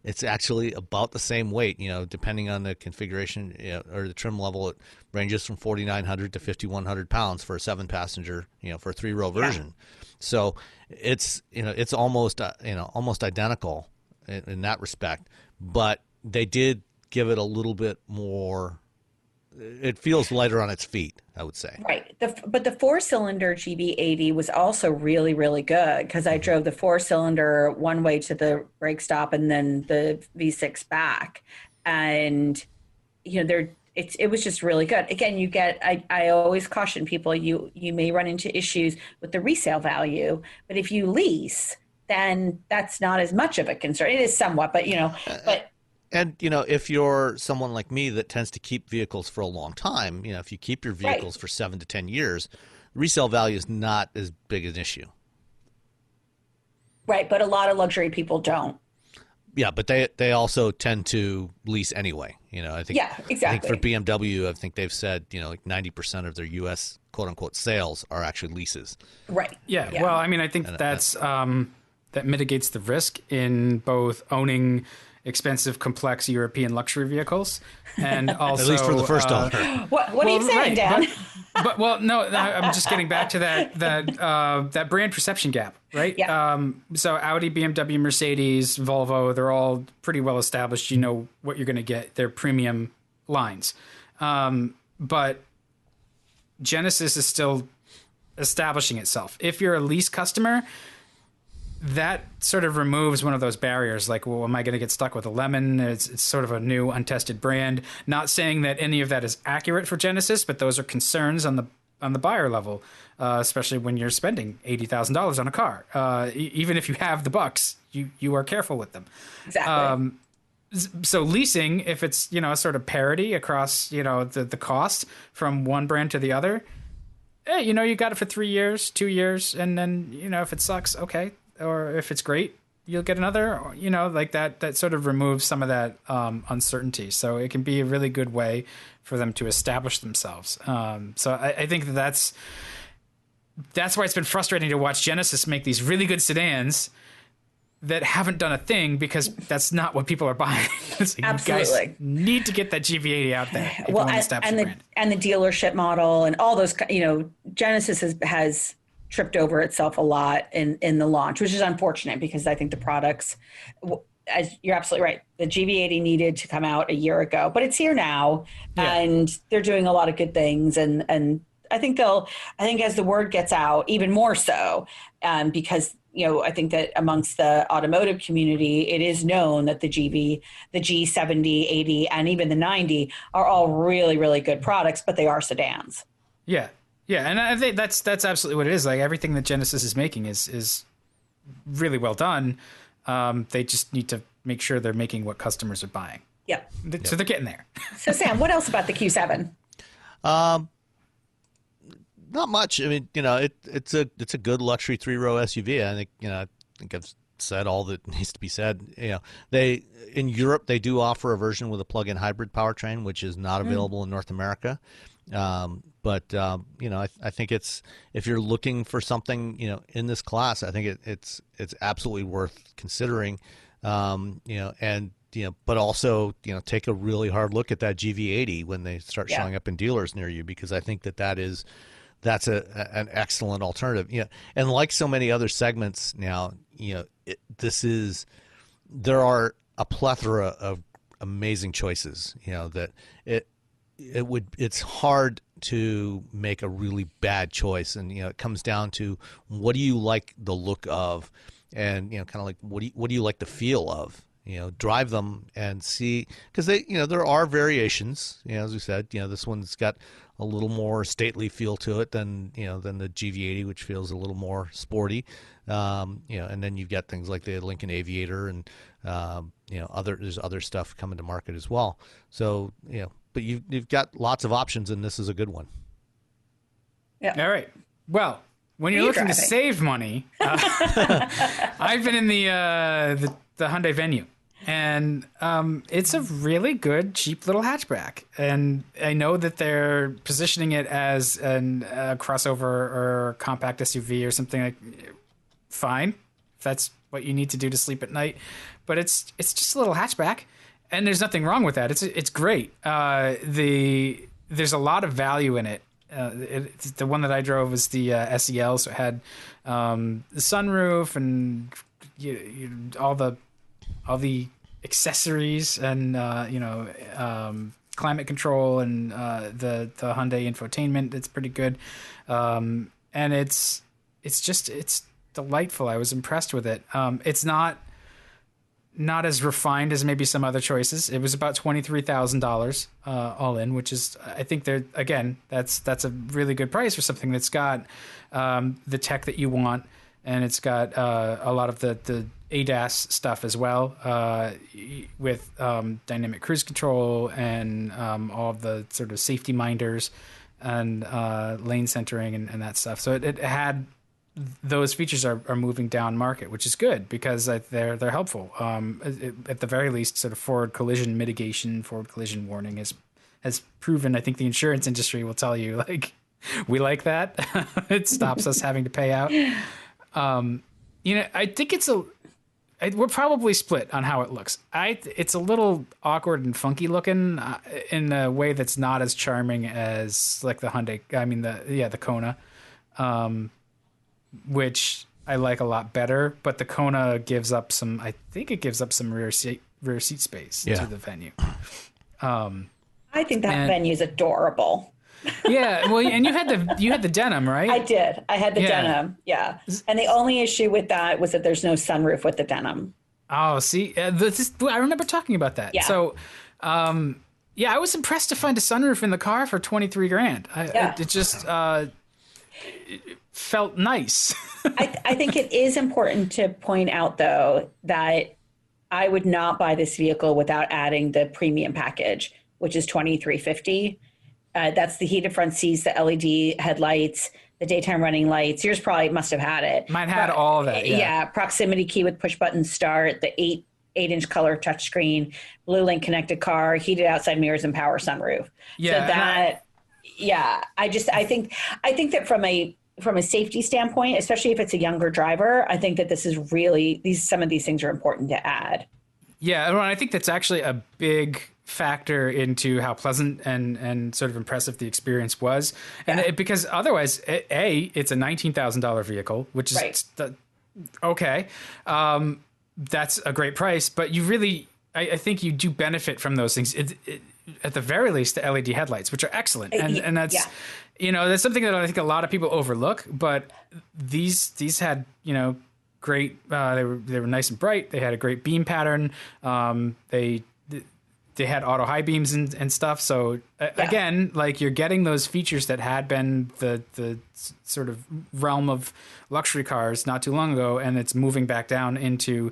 S5: it's actually about the same weight, depending on the configuration, or the trim level. It ranges from 4,900 to 5,100 pounds for a 7-passenger, for a 3-row version. So it's almost identical in that respect, but they did give it a little bit more. It feels lighter on its feet, I would say.
S4: Right. But the 4-cylinder GB80 was also really, really good, because I drove the 4-cylinder one way to the brake stop and then the V6 back. And, it was just really good. Again, I always caution people, you may run into issues with the resale value, but if you lease, then that's not as much of a concern. It is somewhat, but.
S5: And, if you're someone like me that tends to keep vehicles for a long time, if you keep your vehicles for 7 to 10 years, resale value is not as big an issue.
S4: Right. But a lot of luxury people don't.
S5: Yeah. But they also tend to lease anyway. I think,
S4: exactly.
S5: I think for BMW, I think they've said, like 90% of their U.S. quote unquote sales are actually leases.
S4: Right.
S3: Yeah. Well, I mean, I think that's, that mitigates the risk in both owning expensive, complex European luxury vehicles, and also
S5: at least for the first owner.
S4: What are you saying, Dan?
S3: But no, I'm just getting back to that brand perception gap, right?
S4: Yeah.
S3: So Audi, BMW, Mercedes, Volvo, they're all pretty well established. You know what you're going to get. They're premium lines, but Genesis is still establishing itself. If you're a lease customer, that sort of removes one of those barriers. Like, well, am I going to get stuck with a lemon? It's sort of a new, untested brand. Not saying that any of that is accurate for Genesis, but those are concerns on the buyer level, especially when you're spending $80,000 on a car. Even if you have the bucks, you are careful with them.
S4: Exactly.
S3: So leasing, if it's a sort of parity across the cost from one brand to the other, hey, you got it for 3 years, 2 years, and then if it sucks, okay. Or if it's great, you'll get another, like that sort of removes some of that uncertainty. So it can be a really good way for them to establish themselves. So I think that's why it's been frustrating to watch Genesis make these really good sedans that haven't done a thing, because that's not what people are buying. It's like,
S4: absolutely.
S3: You guys need to get that GV80 out there. If
S4: Well,
S3: you want to establish
S4: and
S3: the
S4: the
S3: brand.
S4: and the dealership model and all those, Genesis has tripped over itself a lot in the launch, which is unfortunate, because I think the products, as you're absolutely right, the GV80 needed to come out a year ago, but it's here now, and they're doing a lot of good things, and I think as the word gets out, even more so, because I think that amongst the automotive community, it is known that the G70, 80, and even the 90 are all really, really good products, but they are sedans.
S3: Yeah. Yeah, and I think that's absolutely what it is. Like, everything that Genesis is making is really well done. They just need to make sure they're making what customers are buying.
S4: Yep.
S3: So they're getting there.
S4: So Sam, what else about the Q7?
S5: Not much. I mean, it's a good luxury 3-row SUV. I think I've said all that needs to be said. They in Europe they do offer a version with a plug-in hybrid powertrain, which is not available in North America. But I think it's, if you're looking for something in this class, I think it's absolutely worth considering. But also take a really hard look at that GV80 when they start showing up in dealers near you, because I think that's an excellent alternative. And like so many other segments now, there are a plethora of amazing choices. That it's hard to make a really bad choice, and it comes down to what do you like the look of, and kind of like what do you like the feel of. Drive them and see, because there are variations. As we said, this one's got a little more stately feel to it than the GV80, which feels a little more sporty. And then you've got things like the Lincoln Aviator, and there's other stuff coming to market as well. So but you've got lots of options, and this is a good one.
S4: Yeah.
S3: All right. Well, when you're looking to save money, I've been in the Hyundai Venue. And it's a really good, cheap little hatchback. And I know that they're positioning it as a crossover or compact SUV or something like. Fine, if that's what you need to do to sleep at night. But it's just a little hatchback, and there's nothing wrong with that. It's great. There's a lot of value in it. The one that I drove was the SEL, so it had the sunroof and all the accessories and climate control and the Hyundai infotainment. It's pretty good, and it's delightful. I was impressed with it. It's not as refined as maybe some other choices. It was about $23,000 all in, which is, I think, that's a really good price for something that's got the tech that you want, and it's got a lot of the ADAS stuff as well, with dynamic cruise control and all of the sort of safety minders and lane centering and that stuff. So it had those features are moving down market, which is good because they're helpful. At the very least, sort of forward collision mitigation, forward collision warning has proven. I think the insurance industry will tell you, like, we like that. It stops us having to pay out. I think we're probably split on how it looks. It's a little awkward and funky looking in a way that's not as charming as like the Hyundai. I mean the Kona. Which I like a lot better, but the Kona gives up some. I think it gives up some rear seat space to the Venue.
S4: I think that Venue's adorable.
S3: Yeah, well, and you had the denim, right?
S4: I did. I had the denim. Yeah, and the only issue with that was that there's no sunroof with the denim.
S3: Oh, see, I remember talking about that. Yeah. So, I was impressed to find a sunroof in the car for $23,000. It just. It felt nice.
S4: I think it is important to point out, though, that I would not buy this vehicle without adding the premium package, which is $23,550. That's the heated front seats, the LED headlights, the daytime running lights. Yours probably must have had it.
S3: Mine had all of that.
S4: Yeah, proximity key with push button start, the 8-inch color touchscreen, Blue Link connected car, heated outside mirrors, and power sunroof.
S3: Yeah,
S4: so that. I think that from a safety standpoint, especially if it's a younger driver, I think that this is really some of these things are important to add.
S3: Yeah, and I think that's actually a big factor into how pleasant and sort of impressive the experience was, and because otherwise, it's a $19,000 vehicle, which is okay. That's a great price, but you really, I think you do benefit from those things. At the very least, the LED headlights, which are excellent, and that's that's something that I think a lot of people overlook. But these had great. They were nice and bright. They had a great beam pattern. They had auto high beams and stuff. So again, like, you're getting those features that had been the sort of realm of luxury cars not too long ago, and it's moving back down into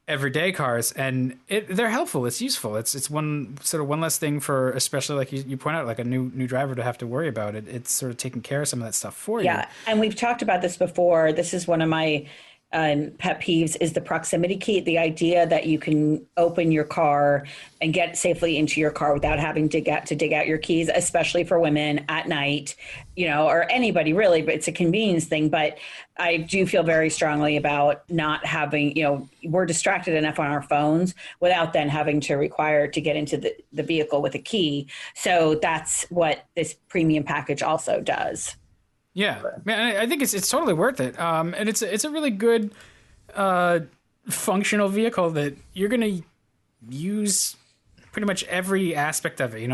S3: everyday cars, and they're helpful. It's useful. It's one less thing for, especially like you point out, like a new driver to have to worry about it. It's sort of taking care of some of that stuff for you.
S4: Yeah, and we've talked about this before. This is one of my pet peeves is the proximity key. The idea that you can open your car and get safely into your car without having to dig out your keys, especially for women at night, or anybody really, but it's a convenience thing. But I do feel very strongly about not having, we're distracted enough on our phones without then having to require to get into the vehicle with a key. So that's what this premium package also does.
S3: Yeah, man, I think it's totally worth it. And it's a really good functional vehicle that you're gonna use pretty much every aspect of it.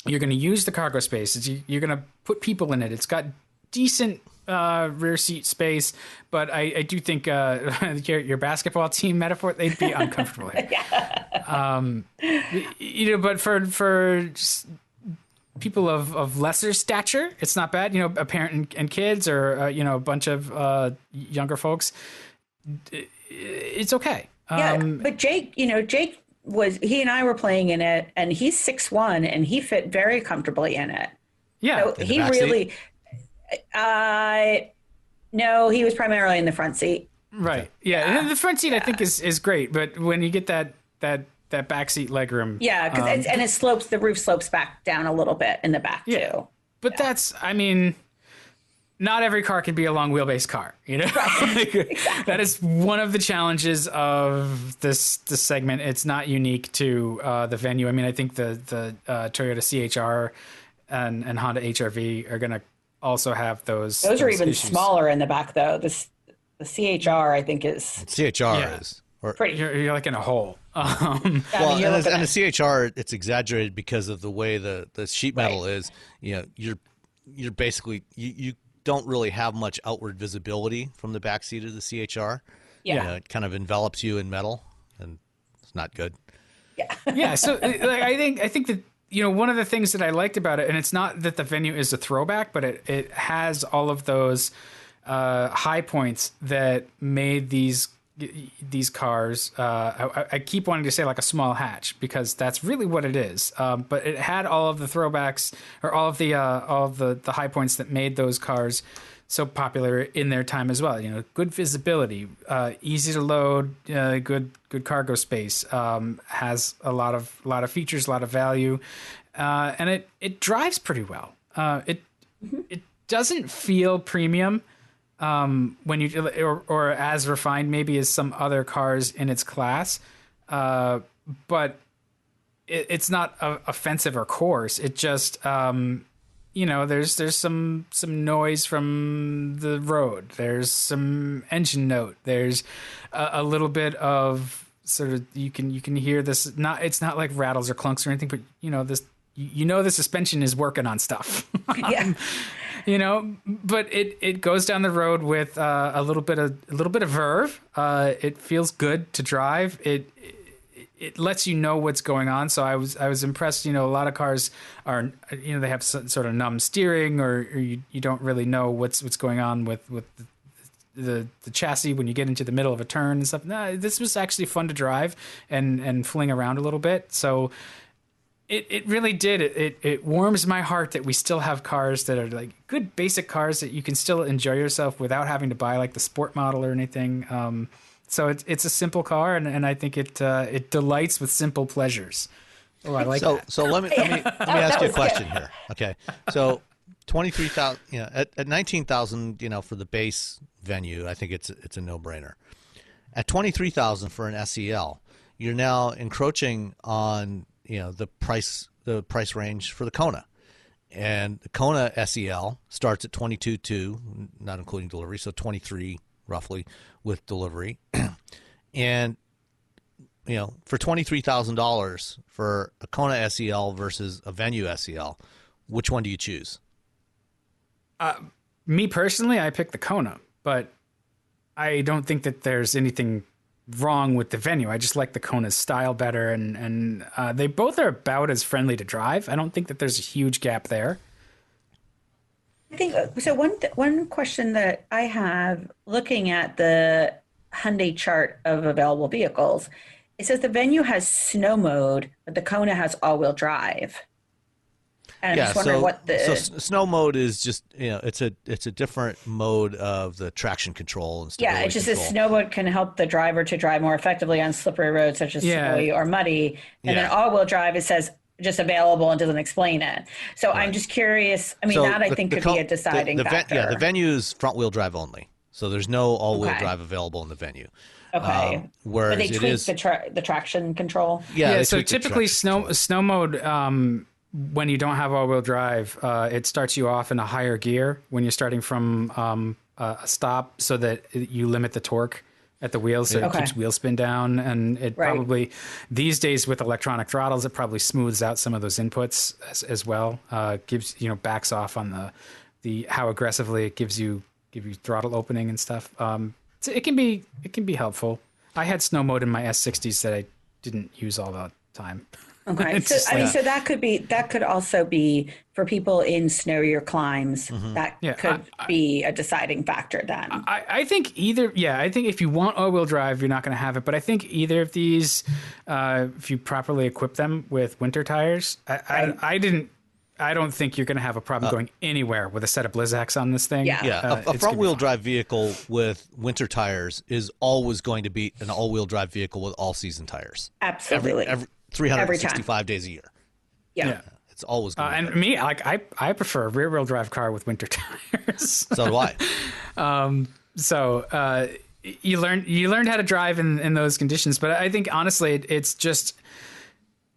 S3: You're gonna use the cargo space. You're gonna put people in it. It's got decent rear seat space, but I do think your basketball team metaphor, they'd be uncomfortable here. But for people of lesser stature, it's not bad. A parent and kids, or a bunch of younger folks, it's okay.
S4: But Jake, he and I were playing in it, and he's 6'1", and he fit very comfortably in it.
S3: Yeah,
S4: so he really. No, he was primarily in the front seat.
S3: Right. Yeah, the front seat I think is great, but when you get that backseat legroom.
S4: Yeah, because the roof slopes back down a little bit in the back too.
S3: But that's, not every car can be a long wheelbase car, Right. Exactly. That is one of the challenges of this segment. It's not unique to the Venue. I think the Toyota CHR and Honda HR-V are going to also have those.
S4: Those are even
S3: issues.
S4: Smaller in the back though. The CHR I think is
S5: is. Or,
S3: you're like in a hole.
S5: And the CHR, it's exaggerated because of the way the sheet metal is. You're basically you don't really have much outward visibility from the back seat of the CHR.
S4: Yeah,
S5: it kind of envelops you in metal, and it's not good.
S4: Yeah,
S3: yeah. So I think that one of the things that I liked about it, and it's not that the Venue is a throwback, but it has all of those high points that made these cars, I keep wanting to say like a small hatch, because that's really what it is. But it had all of the throwbacks, or all of the high points that made those cars so popular in their time as well. Good visibility, easy to load, good cargo space, has a lot of features, a lot of value, and it drives pretty well. It doesn't feel premium. When you or as refined maybe as some other cars in its class, but it's not offensive or coarse. It just there's some noise from the road. There's some engine note. There's a little bit of sort of you can hear this. It's not like rattles or clunks or anything, but this. The suspension is working on stuff.
S4: Yeah.
S3: But it goes down the road with a little bit of verve. It feels good to drive. It lets you know what's going on. So I was impressed. A lot of cars are they have some sort of numb steering, or you don't really know what's going on with the chassis when you get into the middle of a turn and stuff. No, this was actually fun to drive and fling around a little bit. So. It really did. It warms my heart that we still have cars that are like good basic cars that you can still enjoy yourself without having to buy like the sport model or anything. So it's a simple car, and I think it delights with simple pleasures. Oh, I like that.
S5: So let me ask you a question here. Okay, so 23,000, at 19,000, for the base Venue, I think it's a no brainer. At 23,000 for an SEL, you're now encroaching on the price range for the Kona, and the Kona SEL starts at 22.2, not including delivery, so 23 roughly with delivery, and for $23,000 for a Kona SEL versus a Venue SEL, which one do you choose?
S3: Me personally, I pick the Kona, but I don't think that there's anything wrong with the Venue. I just like the Kona's style better, and they both are about as friendly to drive. I don't think that there's a huge gap there.
S4: I think so. One question that I have, looking at the Hyundai chart of available vehicles, it says the Venue has snow mode, but the Kona has all-wheel drive. And I'm
S5: Yeah,
S4: just wondering what the
S5: snow mode is just, it's a different mode of the traction control and stability
S4: it's just
S5: control.
S4: a snow mode can help the driver to drive more effectively on slippery roads such as snowy or muddy. And then all-wheel drive, it says just available and doesn't explain it. So I'm just curious. I mean, that I think could be a deciding factor.
S5: The Venue is front-wheel drive only. So there's no all-wheel drive available in the Venue.
S4: Okay.
S5: Whereas
S4: but they tweak
S5: is
S4: the traction control.
S5: Yeah.
S3: So typically snow mode, when you don't have all-wheel drive, it starts you off in a higher gear when you're starting from a stop, so that you limit the torque at the wheels, so it keeps wheel spin down. And it probably, these days with electronic throttles, it probably smooths out some of those inputs as well. Gives, backs off on the how aggressively it give you throttle opening and stuff. So it can be helpful. I had snow mode in my S60s that I didn't use all the time.
S4: Okay. So so that could also be for people in snowier climbs. That could be a deciding factor then.
S3: I think I think if you want all-wheel drive, you're not going to have it. But I think either of these, if you properly equip them with winter tires, I don't think you're going to have a problem going anywhere with a set of Blizzaks on this thing.
S5: A front-wheel drive vehicle with winter tires is always going to be an all-wheel drive vehicle with all-season tires.
S4: Absolutely.
S5: Every 365 days a year. Yeah. It's always going to be.
S3: And me, like I prefer a rear-wheel drive car with winter tires.
S5: So do I.
S3: You learned how to drive in those conditions, but I think honestly, it's just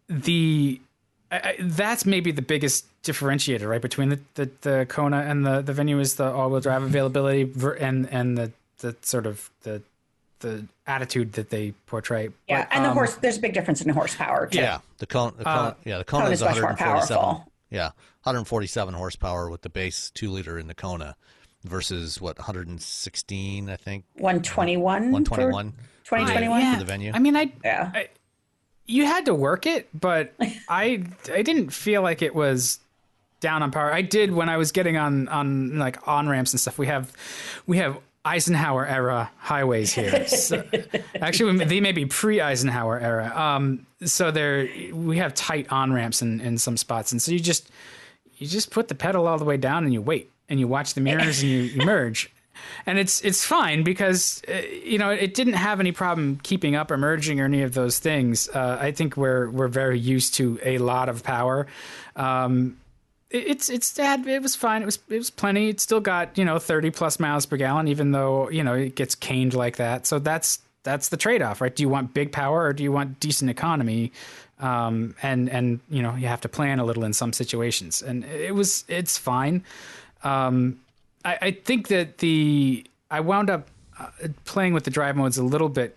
S3: that's maybe the biggest differentiator, right, between the Kona and the Venue is the all-wheel drive availability and the sort of the attitude that they portray.
S4: Yeah, but, and there's a big difference in horsepower too.
S5: Yeah, the Kona is
S4: much more powerful.
S5: Yeah, 147 horsepower with the base 2-liter in the Kona versus 116, I think.
S4: 121.
S5: 2021 for the Venue.
S3: I mean, you had to work it, but I didn't feel like it was down on power. I did when I was getting on like on ramps and stuff. We have Eisenhower era highways here. So, actually, they may be pre-Eisenhower era. So we have tight on ramps in some spots, and so you just put the pedal all the way down and you wait and you watch the mirrors and you merge. And it's fine because it didn't have any problem keeping up or merging or any of those things. I think we're very used to a lot of power. It was fine. It was plenty. It still got 30 plus miles per gallon, even though it gets caned like that. So that's the trade-off, right? Do you want big power or do you want decent economy? And you have to plan a little in some situations. And it's fine. I think that I wound up playing with the drive modes a little bit.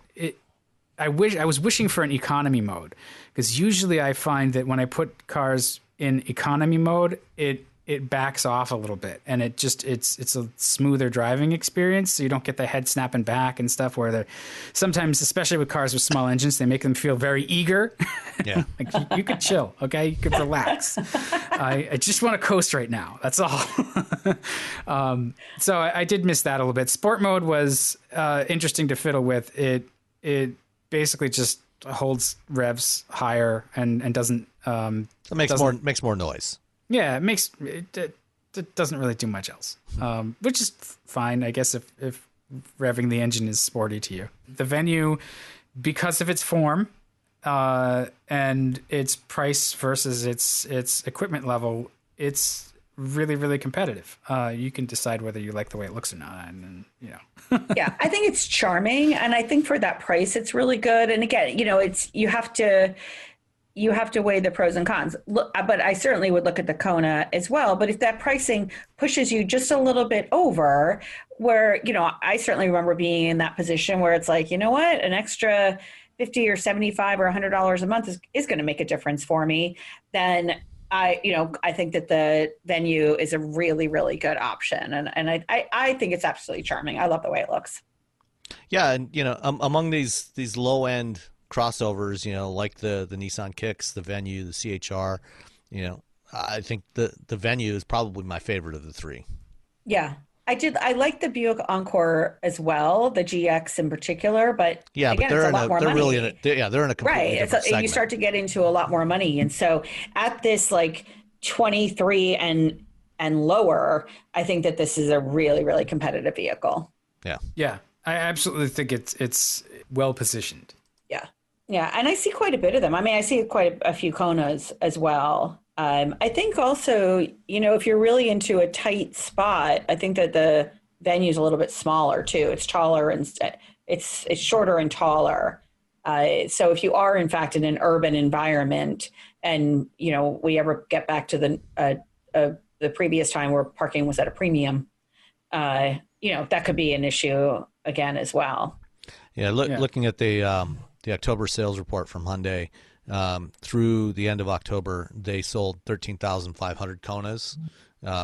S3: I was wishing for an economy mode, because usually I find that when I put cars in economy mode, it backs off a little bit, and it's a smoother driving experience. So you don't get the head snapping back and stuff, where they're sometimes, especially with cars with small engines, they make them feel very eager.
S5: Yeah.
S3: Like you could chill. Okay. You could relax. I just want to coast right now. That's all. So I did miss that a little bit. Sport mode was interesting to fiddle with. It basically just holds revs higher and doesn't,
S5: it makes more noise.
S3: Yeah, it doesn't really do much else, which is fine, I guess, if revving the engine is sporty to you. The Venue, because of its form and its price versus its equipment level, it's really, really competitive. You can decide whether you like the way it looks or not, and
S4: Yeah, I think it's charming, and I think for that price, it's really good. And again, you have to weigh the pros and cons. Look, but I certainly would look at the Kona as well. But if that pricing pushes you just a little bit over, where, I certainly remember being in that position where it's like, what, an extra $50 or $75 or $100 a month is going to make a difference for me, then I think that the Venue is a really, really good option. And I think it's absolutely charming. I love the way it looks.
S5: Yeah. And, among these low end crossovers, like the Nissan Kicks, the Venue, the CHR, I think the Venue is probably my favorite of the three.
S4: Yeah. I like the Buick Encore as well, the GX in particular, but again, it's a lot more money.
S5: They're in a completely different segment.
S4: You start to get into a lot more money. And so at this like 23 and lower, I think that this is a really, really competitive vehicle.
S5: Yeah.
S3: Yeah. I absolutely think it's well positioned.
S4: Yeah. Yeah. And I see quite a bit of them. I mean, I see quite a few Konas as well. I think also, if you're really into a tight spot, I think that the Venue is a little bit smaller too. It's taller and it's shorter and taller. So if you are in fact in an urban environment, and we ever get back to the previous time where parking was at a premium, that could be an issue again as well.
S5: Yeah, looking at the October sales report from Hyundai, through the end of October, they sold 13,500 Konas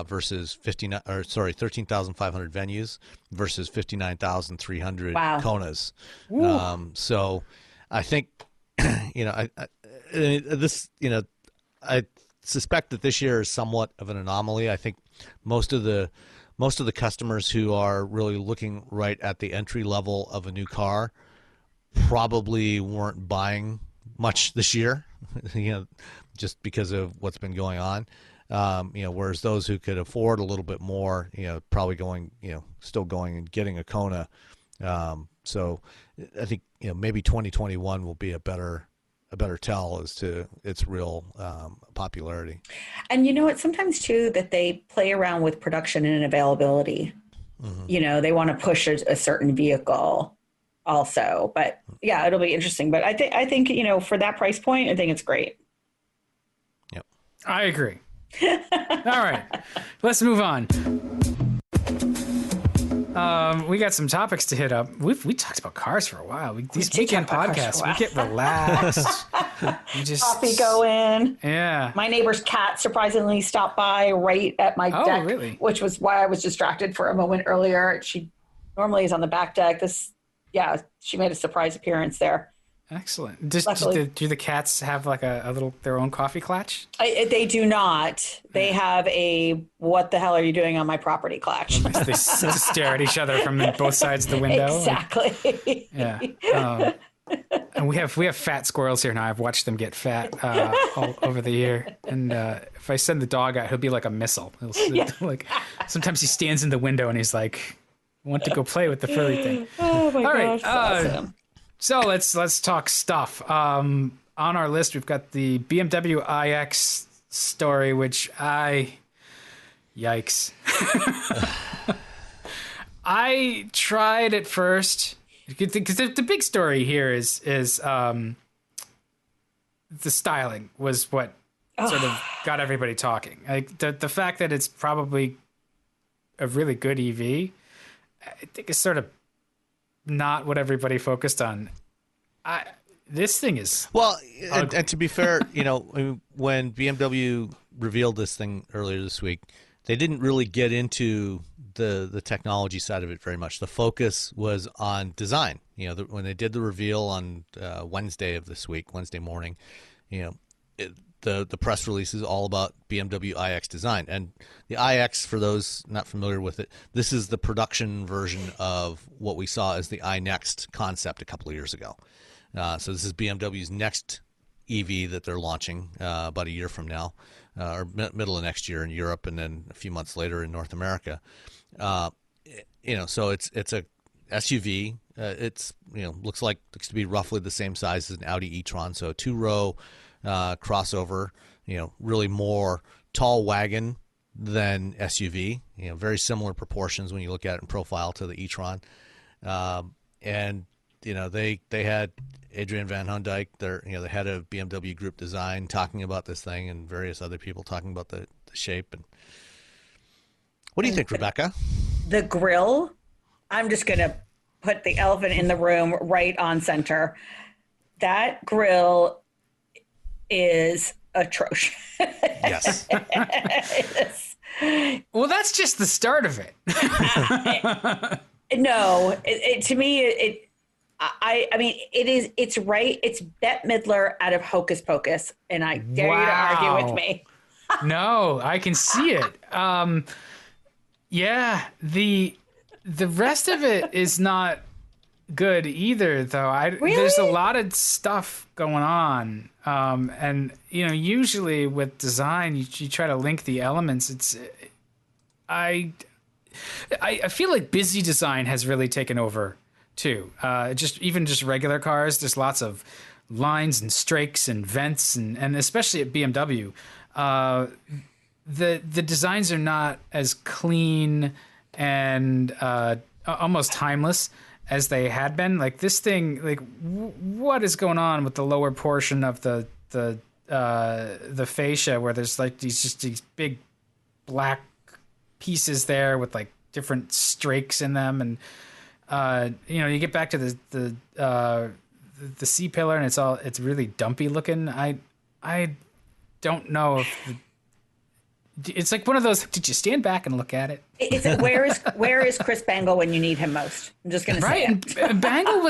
S5: versus 13,500 Venues versus 59,300 Konas. So I think I suspect that this year is somewhat of an anomaly. I think most of the customers who are really looking right at the entry level of a new car probably weren't buying much this year, just because of what's been going on. Whereas those who could afford a little bit more, probably still going and getting a Kona. So I think, maybe 2021 will be a better tell as to its real popularity. And
S4: sometimes too that they play around with production and availability. Mm-hmm. They want to push a certain vehicle also, but yeah, it'll be interesting. But I think for that price point, I think it's great.
S5: Yep,
S3: I agree. All right, let's move on. We got some topics to hit up. We talked about cars for a while. These weekend podcasts, we get relaxed. We just
S4: coffee going.
S3: Yeah.
S4: My neighbor's cat surprisingly stopped by right at my deck,
S3: really?
S4: Which was why I was distracted for a moment earlier. She normally is on the back deck. She made a surprise appearance there.
S3: Excellent. Do the cats have like their own coffee clutch?
S4: They do not. They have a "what the hell are you doing on my property" clutch.
S3: They stare at each other from both sides of the window.
S4: Exactly.
S3: Yeah. And we have fat squirrels here now. I've watched them get fat all over the year. And if I send the dog out, he'll be like a missile. Like sometimes he stands in the window and he's like, "I want to go play with the furry thing."
S4: Oh my gosh!
S3: Awesome. So let's talk stuff. On our list, we've got the BMW iX story, which yikes. I tried at first because the big story here is the styling was what sort of got everybody talking. Like the fact that it's probably a really good EV, I think is sort of not what everybody focused on. This thing is
S5: and to be fair, when BMW revealed this thing earlier this week, they didn't really get into the technology side of it very much. The focus was on design. When they did the reveal on Wednesday of this week, Wednesday morning, the press release is all about BMW iX design. And the iX, for those not familiar with it, this is the production version of what we saw as the iNext concept a couple of years ago. So this is BMW's next EV that they're launching about a year from now, or middle of next year in Europe, and then a few months later in North America. So it's a SUV. It's looks to be roughly the same size as an Audi e-tron, so a two-row crossover, really more tall wagon than SUV, very similar proportions when you look at it in profile to the e-tron. And they had Adrian Van Hoendijk, the head of BMW Group Design, talking about this thing, and various other people talking about the shape. And what do you think, Rebecca?
S4: The grille, I'm just going to put the elephant in the room right on center. That grille is atrocious.
S5: Yes.
S3: Well, that's just the start of it.
S4: No, to me, I mean, it's right. It's Bette Midler out of Hocus Pocus, and I dare you to argue with me.
S3: No, I can see it. Yeah, the rest of it is not good either, though.
S4: Really?
S3: There's a lot of stuff going on, and usually with design, you try to link the elements. I feel like busy design has really taken over too. Just regular cars. There's lots of lines and strakes and vents, and especially at BMW, the designs are not as clean and almost timeless as they had been. Like this thing, like what is going on with the lower portion of the fascia, where there's like these big black pieces there with like different strakes in them, and you get back to the C-pillar and it's really dumpy looking. I don't know if it's like one of those. Did you stand back and look at it?
S4: Where is Chris Bangle when you need him most? I'm just going to say it.
S3: And Bangle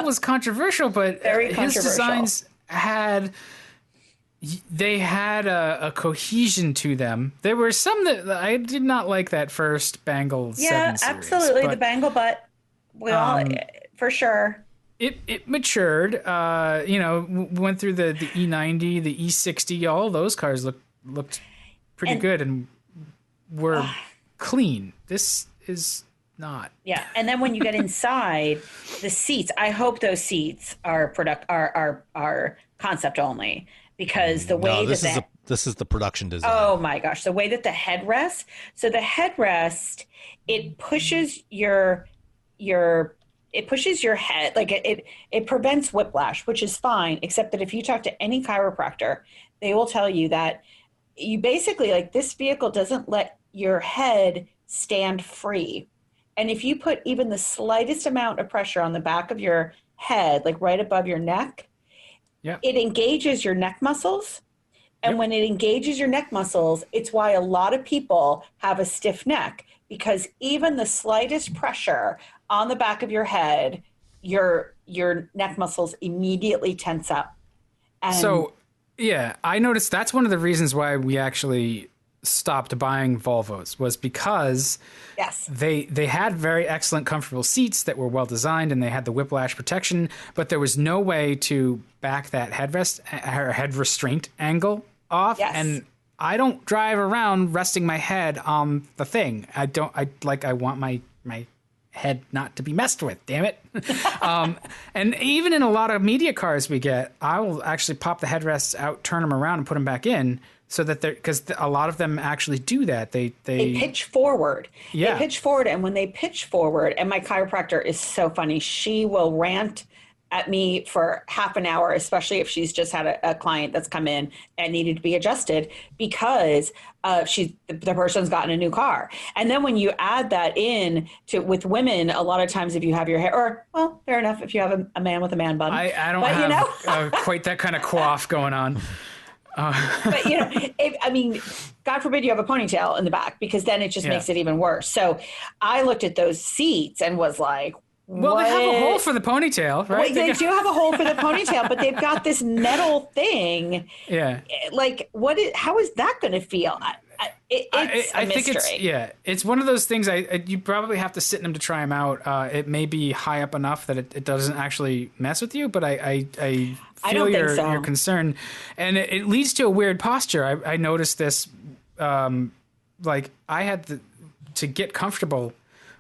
S3: was controversial, but
S4: Very
S3: his
S4: controversial.
S3: designs had a cohesion to them. There were some that I did not like. That first Bangle 7 series,
S4: absolutely,
S3: but,
S4: the Bangle butt. We all for sure.
S3: It matured. Went through the E90, the E60. All those cars looked pretty good and were clean. This is not.
S4: Yeah, and then when you get inside, the seats. I hope those seats are concept only, because the way
S5: this is the production design.
S4: Oh my gosh, the way that the headrest. So the headrest, it pushes your head, like it prevents whiplash, which is fine, except that if you talk to any chiropractor, they will tell you that you basically, like, this vehicle doesn't let your head stand free. And if you put even the slightest amount of pressure on the back of your head, like right above your neck, it engages your neck muscles. And when it engages your neck muscles, it's why a lot of people have a stiff neck, because even the slightest pressure on the back of your head, your neck muscles immediately tense up. And
S3: so, yeah, I noticed that's one of the reasons why we actually stopped buying Volvos, was because they had very excellent, comfortable seats that were well designed, and they had the whiplash protection, but there was no way to back that headrest or head restraint angle off.
S4: Yes.
S3: And I don't drive around resting my head on the thing. I want my head not to be messed with, damn it. And even in a lot of media cars we get, I will actually pop the headrests out, turn them around, and put them back in, so that because a lot of them actually do that. They
S4: pitch forward.
S3: Yeah.
S4: They pitch forward, and when they pitch forward, and my chiropractor is so funny, she will rant at me for half an hour, especially if she's just had a client that's come in and needed to be adjusted, because the person's gotten a new car. And then when you add that in with women, a lot of times if you have your hair, or, well, fair enough, if you have a man with a man bun.
S3: I don't have quite that kind of coif going on.
S4: But God forbid you have a ponytail in the back, because then it just makes it even worse. So I looked at those seats and was like,
S3: well, they have a hole for the ponytail, right?
S4: They do have a hole for the ponytail, but they've got this metal thing.
S3: Yeah.
S4: Like, how is that going to feel? It's a mystery.
S3: It's one of those things. You probably have to sit in them to try them out. It may be high up enough that it doesn't actually mess with you, but I feel your concern, and it leads to a weird posture. I noticed this. Like, I had to get comfortable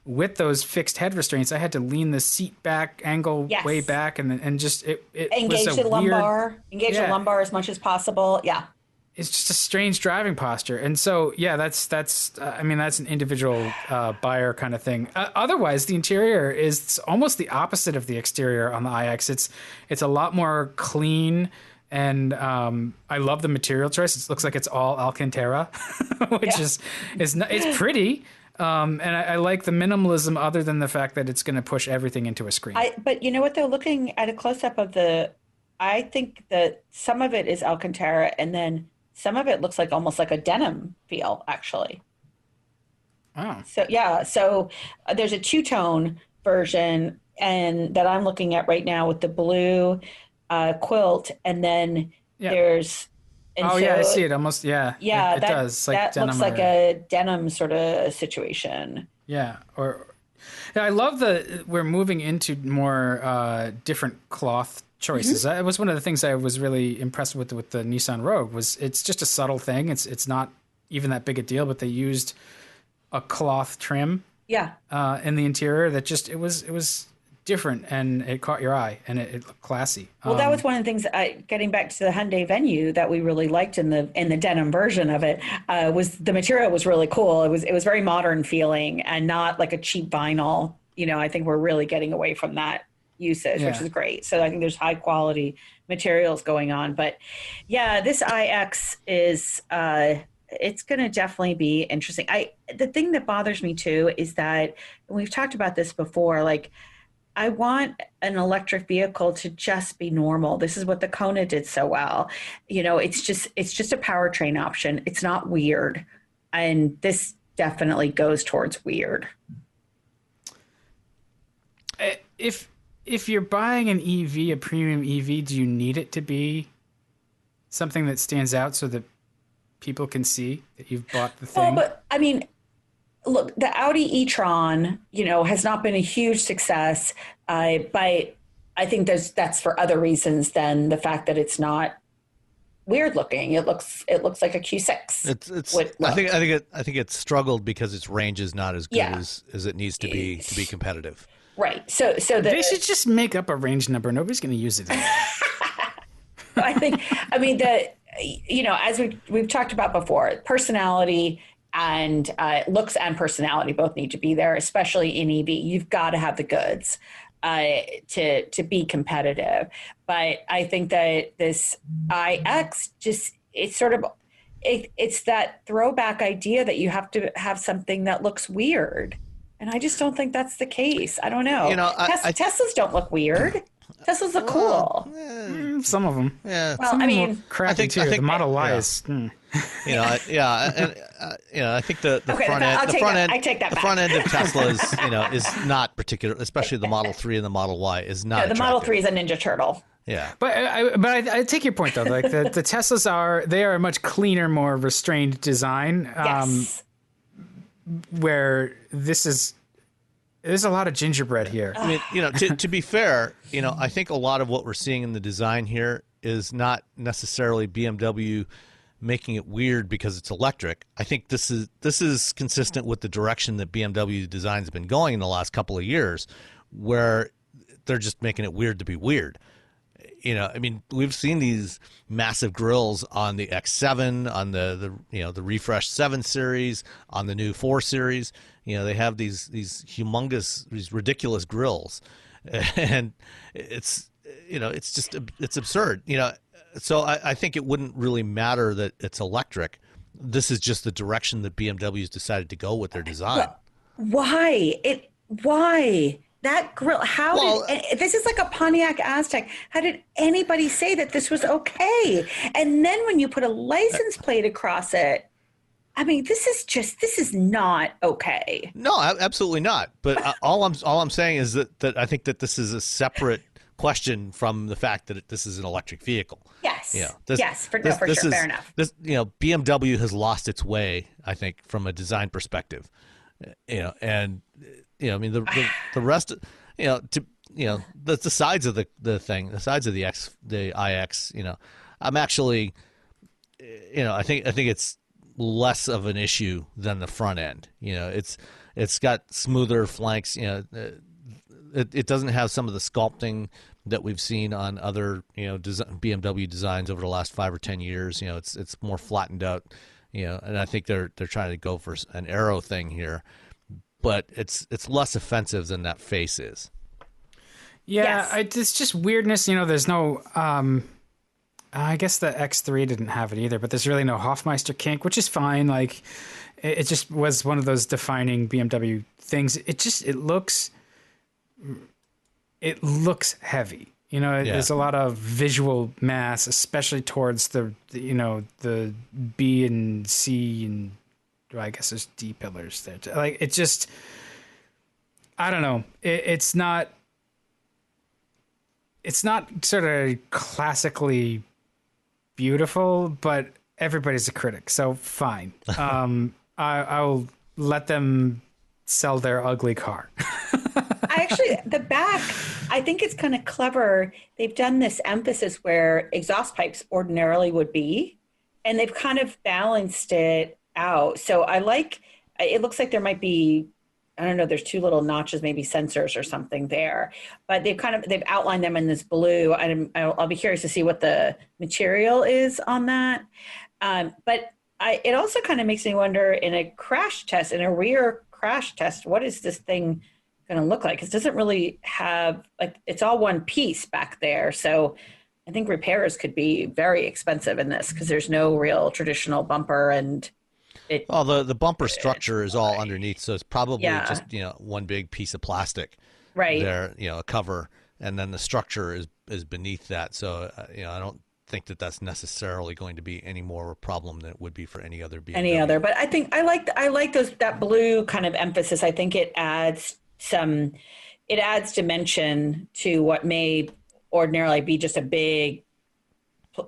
S3: with those fixed head restraints, I had to lean the seat back, angle way back, and just it
S4: engage
S3: was a
S4: the lumbar, the lumbar as much as possible. Yeah,
S3: it's just a strange driving posture, and so that's an individual buyer kind of thing. Otherwise, the interior is almost the opposite of the exterior on the iX. It's a lot more clean. And I love the material choice. It looks like it's all Alcantara, which is it's pretty. And I like the minimalism, other than the fact that it's going to push everything into a screen.
S4: But you know what, though? Looking at a close-up of I think that some of it is Alcantara, and then some of it looks like almost like a denim feel, actually.
S3: Oh.
S4: So there's a two-tone version, and that I'm looking at right now with the blue quilt, and then there's... I see it almost. Yeah, it does. Like that looks like a denim sort of situation.
S3: Yeah, or Yeah, I love we're moving into more different cloth choices. That was one of the things I was really impressed with the Nissan Rogue. Was it's just a subtle thing. It's not even that big a deal, but they used a cloth trim in the interior that just it was different, and it caught your eye, and it looked classy.
S4: Well, that was one of the things. Getting back to the Hyundai Venue that we really liked in the denim version of it was the material was really cool. It was very modern feeling and not like a cheap vinyl. I think we're really getting away from that usage, which is great. So I think there's high quality materials going on. But yeah, this iX is it's going to definitely be interesting. The thing that bothers me too is that, and we've talked about this before, like, I want an electric vehicle to just be normal. This is what the Kona did so well. It's just a powertrain option. It's not weird. And this definitely goes towards weird.
S3: If you're buying an EV, a premium EV, do you need it to be something that stands out so that people can see that you've bought the thing?
S4: Well, but I mean, look, the Audi e-tron, has not been a huge success, but I think that's for other reasons than the fact that it's not weird looking. It looks like a Q6.
S5: I think it's struggled because its range is not as good as it needs to be competitive.
S4: Right. So
S3: they should just make up a range number. Nobody's going to use it.
S4: As we've talked about before, personality and looks and personality both need to be there, especially in EV. You've got to have the goods to be competitive. But I think that this iX it's that throwback idea that you have to have something that looks weird. And I just don't think that's the case. I don't know. Teslas don't look weird. Teslas look cool.
S3: Some of them.
S5: Yeah.
S4: Well,
S3: some
S4: I
S3: of them
S4: mean,
S3: look crappy too. The Model Y is.
S5: I think the front end.
S4: I take that
S5: the
S4: back.
S5: front end of Tesla is not particular, especially the Model 3 and the Model Y is not.
S4: The Model 3 is a Ninja Turtle.
S5: Yeah,
S3: but I take your point though. Like the Teslas are a much cleaner, more restrained design.
S4: Yes.
S3: Where there's a lot of gingerbread here.
S5: I mean, to be fair, I think a lot of what we're seeing in the design here is not necessarily BMW making it weird because it's electric. I think this is consistent with the direction that BMW designs have been going in the last couple of years, where they're just making it weird to be weird. We've seen these massive grills on the X7, on the refreshed 7 Series, on the new 4 Series. They have these humongous, these ridiculous grills, and it's absurd. So I think it wouldn't really matter that it's electric. This is just the direction that BMW's decided to go with their design.
S4: Why? That grill, this is like a Pontiac Aztek. How did anybody say that this was okay? And then when you put a license plate across it, I mean, this is not okay.
S5: No, absolutely not. But all I'm saying is that I think that this is a separate question from the fact that this is an electric vehicle.
S4: Yes. For sure. Fair enough.
S5: BMW has lost its way, I think, from a design perspective. The rest, the sides of the thing, the sides of the iX, I'm actually, I think it's less of an issue than the front end. It's got smoother flanks. It doesn't have some of the sculpting that we've seen on other BMW designs over the last 5 or 10 years. It's more flattened out. And I think they're trying to go for an aero thing here, but it's less offensive than that face is.
S3: Yeah, yes. It's just weirdness. There's no. I guess the X3 didn't have it either, but there's really no Hofmeister kink, which is fine. Like, it just was one of those defining BMW things. It looks heavy. There's a lot of visual mass, especially towards the B and C and I guess there's D pillars there. Like, it just, I don't know. It's not sort of classically beautiful, but everybody's a critic, so fine. I'll let them sell their ugly car.
S4: The back, I think it's kind of clever. They've done this emphasis where exhaust pipes ordinarily would be, and they've kind of balanced it out. So it looks like there might be, I don't know, there's two little notches, maybe sensors or something there, but they've outlined them in this blue. I'll be curious to see what the material is on that. But it also kind of makes me wonder, in a rear crash test, what is this thing going to look like? It doesn't really have, it's all one piece back there. So I think repairs could be very expensive in this because there's no real traditional bumper, and
S5: the bumper structure is all underneath, so it's probably just one big piece of plastic,
S4: right
S5: there, a cover, and then the structure is beneath that. So I don't think that that's necessarily going to be any more of a problem than it would be for any other BMW.
S4: But I think I like that blue kind of emphasis. I think it adds dimension to what may ordinarily be just a big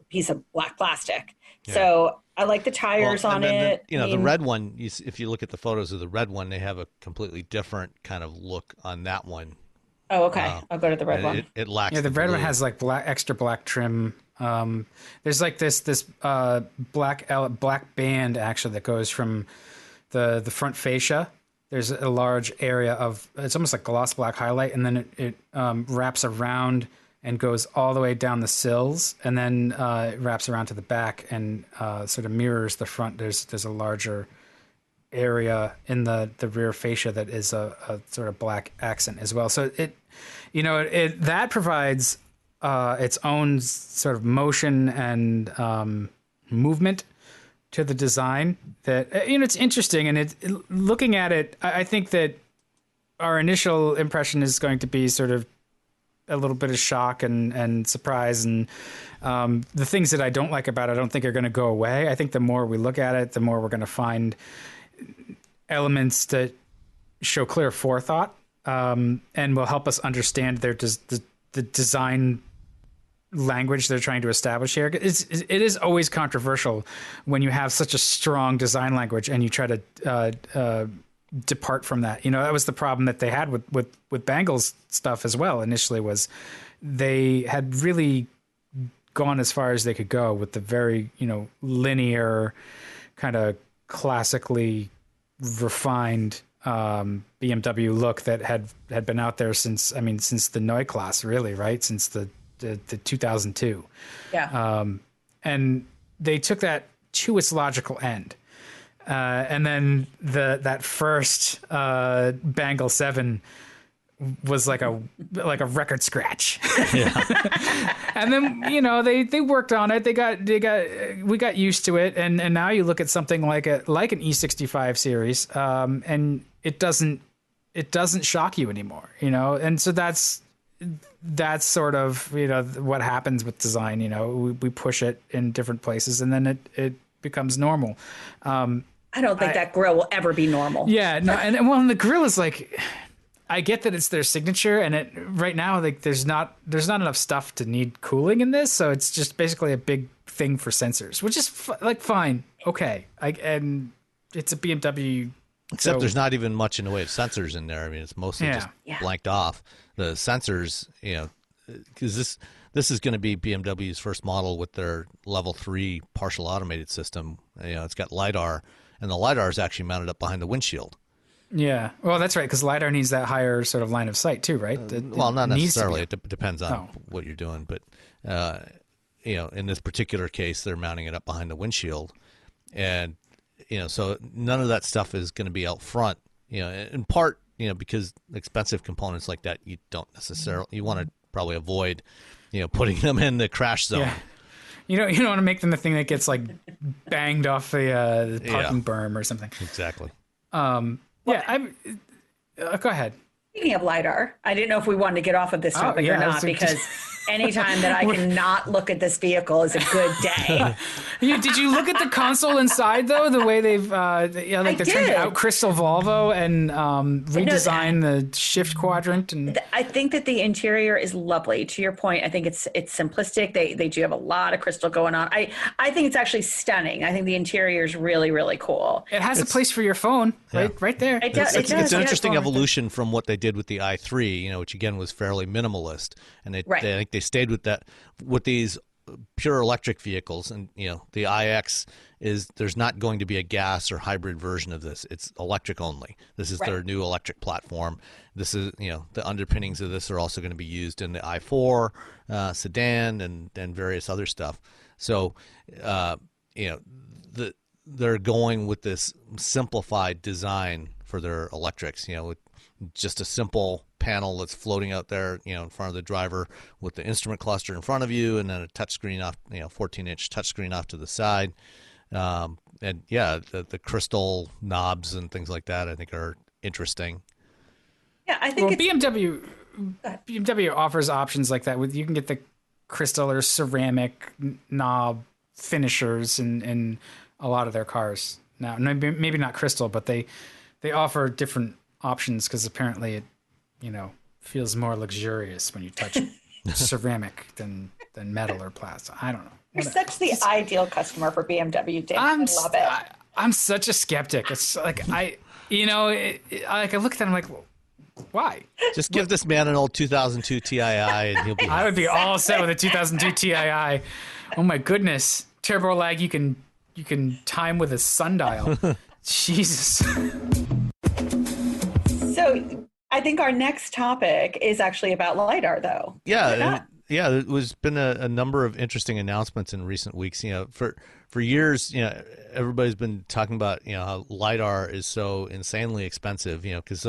S4: piece of black plastic. Yeah. So I like the tires on it.
S5: The red one, if you look at the photos of the red one, they have a completely different kind of look on that one.
S4: Oh, okay. I'll go to the red one.
S5: It lacks.
S3: Yeah, the red one has like extra black trim. There's like this black band actually that goes from the front fascia. There's a large area it's almost like gloss black highlight, and then it wraps around and goes all the way down the sills, and then it wraps around to the back and sort of mirrors the front. There's a larger area in the rear fascia that is a sort of black accent as well. So that provides its own sort of motion and movement to the design that, it's interesting. And looking at it, I think that our initial impression is going to be sort of a little bit of shock and surprise. And the things that I don't like about it, I don't think are going to go away. I think the more we look at it, the more we're going to find elements that show clear forethought and will help us understand the design language they're trying to establish here. It is always controversial when you have such a strong design language and you try to depart from that. That was the problem that they had with Bangle's stuff as well. Initially, was they had really gone as far as they could go with the very linear, kind of classically refined BMW look that had been out there since the Neue Klasse, really, right? Since the 2002.
S4: Yeah.
S3: And they took that to its logical end. And then that first Bangle 7 was like a record scratch. Yeah. And then they worked on it. We got used to it, and now you look at something like an E65 series, and it doesn't shock you anymore. And so that's sort of what happens with design. We push it in different places, and then it becomes normal.
S4: I don't think that grill will ever be normal.
S3: Yeah, no, and the grill is like, I get that it's their signature, and right now there's not enough stuff to need cooling in this, so it's just basically a big thing for sensors, which is fine, okay. And it's a BMW.
S5: Except there's not even much in the way of sensors in there. It's mostly just blanked off. The sensors, because this is going to be BMW's first model with their level 3 partial automated system. It's got lidar, and the lidar is actually mounted up behind the windshield. Yeah, well, that's right, because lidar needs that higher sort of line of sight too, right? Well, not necessarily. It depends on what you're doing, but in this particular case, they're mounting it up behind the windshield, and so none of that stuff is going to be out front. In part, because expensive components like that, you want to probably avoid, putting them in the crash zone.
S3: Yeah. You don't want to make them the thing that gets like banged off the parking berm or something.
S5: Exactly.
S3: Go ahead.
S4: Speaking of lidar, I didn't know if we wanted to get off of this topic or not, because Anytime that I can not look at this vehicle is a good day.
S3: Did you look at the console inside though? The way they've they're trying to out crystal Volvo and redesign the shift quadrant. And
S4: I think that the interior is lovely. To your point, I think it's simplistic. They do have a lot of crystal going on. I think it's actually stunning. I think the interior is really, really cool.
S3: It has a place for your phone right there.
S5: It's an interesting evolution from what they did with the i3, which again was fairly minimalist, and I think they stayed with that with these pure electric vehicles. And the iX there's not going to be a gas or hybrid version of this. It's electric only. This is their new electric platform. This is the underpinnings of this are also going to be used in the i4 sedan and various other stuff. So they're going with this simplified design for their electrics, with just a simple panel that's floating out there, in front of the driver with the instrument cluster in front of you, and then a touchscreen off, 14-inch touchscreen off to the side. The crystal knobs and things like that I think are interesting.
S4: Yeah, I think
S3: BMW offers options like that. You can get the crystal or ceramic knob finishers in a lot of their cars now. Maybe not crystal, but they offer different options because apparently it feels more luxurious when you touch ceramic than metal or plastic. I don't know.
S4: You're such the ideal customer for BMW, Dave. I love it.
S3: I'm such a skeptic. It's like I look at that and I'm like, well, why?
S5: Just give this man an old 2002 Tii and he'll be.
S3: I would be all set with a 2002 Tii. Oh my goodness, turbo lag. You can time with a sundial. Jesus.
S4: So I think our next topic is actually about lidar, though.
S5: Yeah. There's been a number of interesting announcements in recent weeks. For years, everybody's been talking about how lidar is so insanely expensive. Because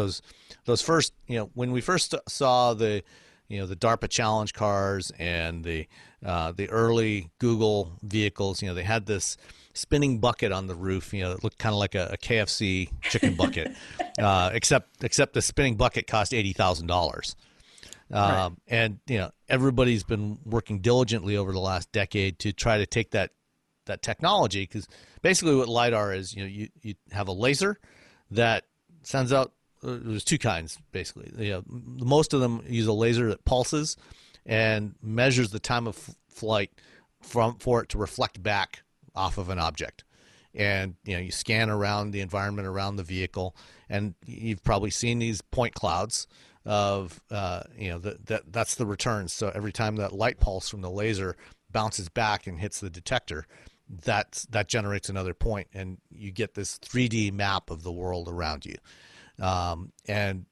S5: those first, when we first saw the DARPA challenge cars and the early Google vehicles, they had this spinning bucket on the roof. It looked kind of like a KFC chicken bucket, except the spinning bucket cost $80,000. And everybody's been working diligently over the last decade to try to take that technology, because basically what lidar is, you have a laser that sends out. There's two kinds basically. Most of them use a laser that pulses and measures the time of flight for it to reflect back off of an object. And you scan around the environment around the vehicle, and you've probably seen these point clouds of that's the return. So every time that light pulse from the laser bounces back and hits the detector, that generates another point, and you get this 3D map of the world around you. And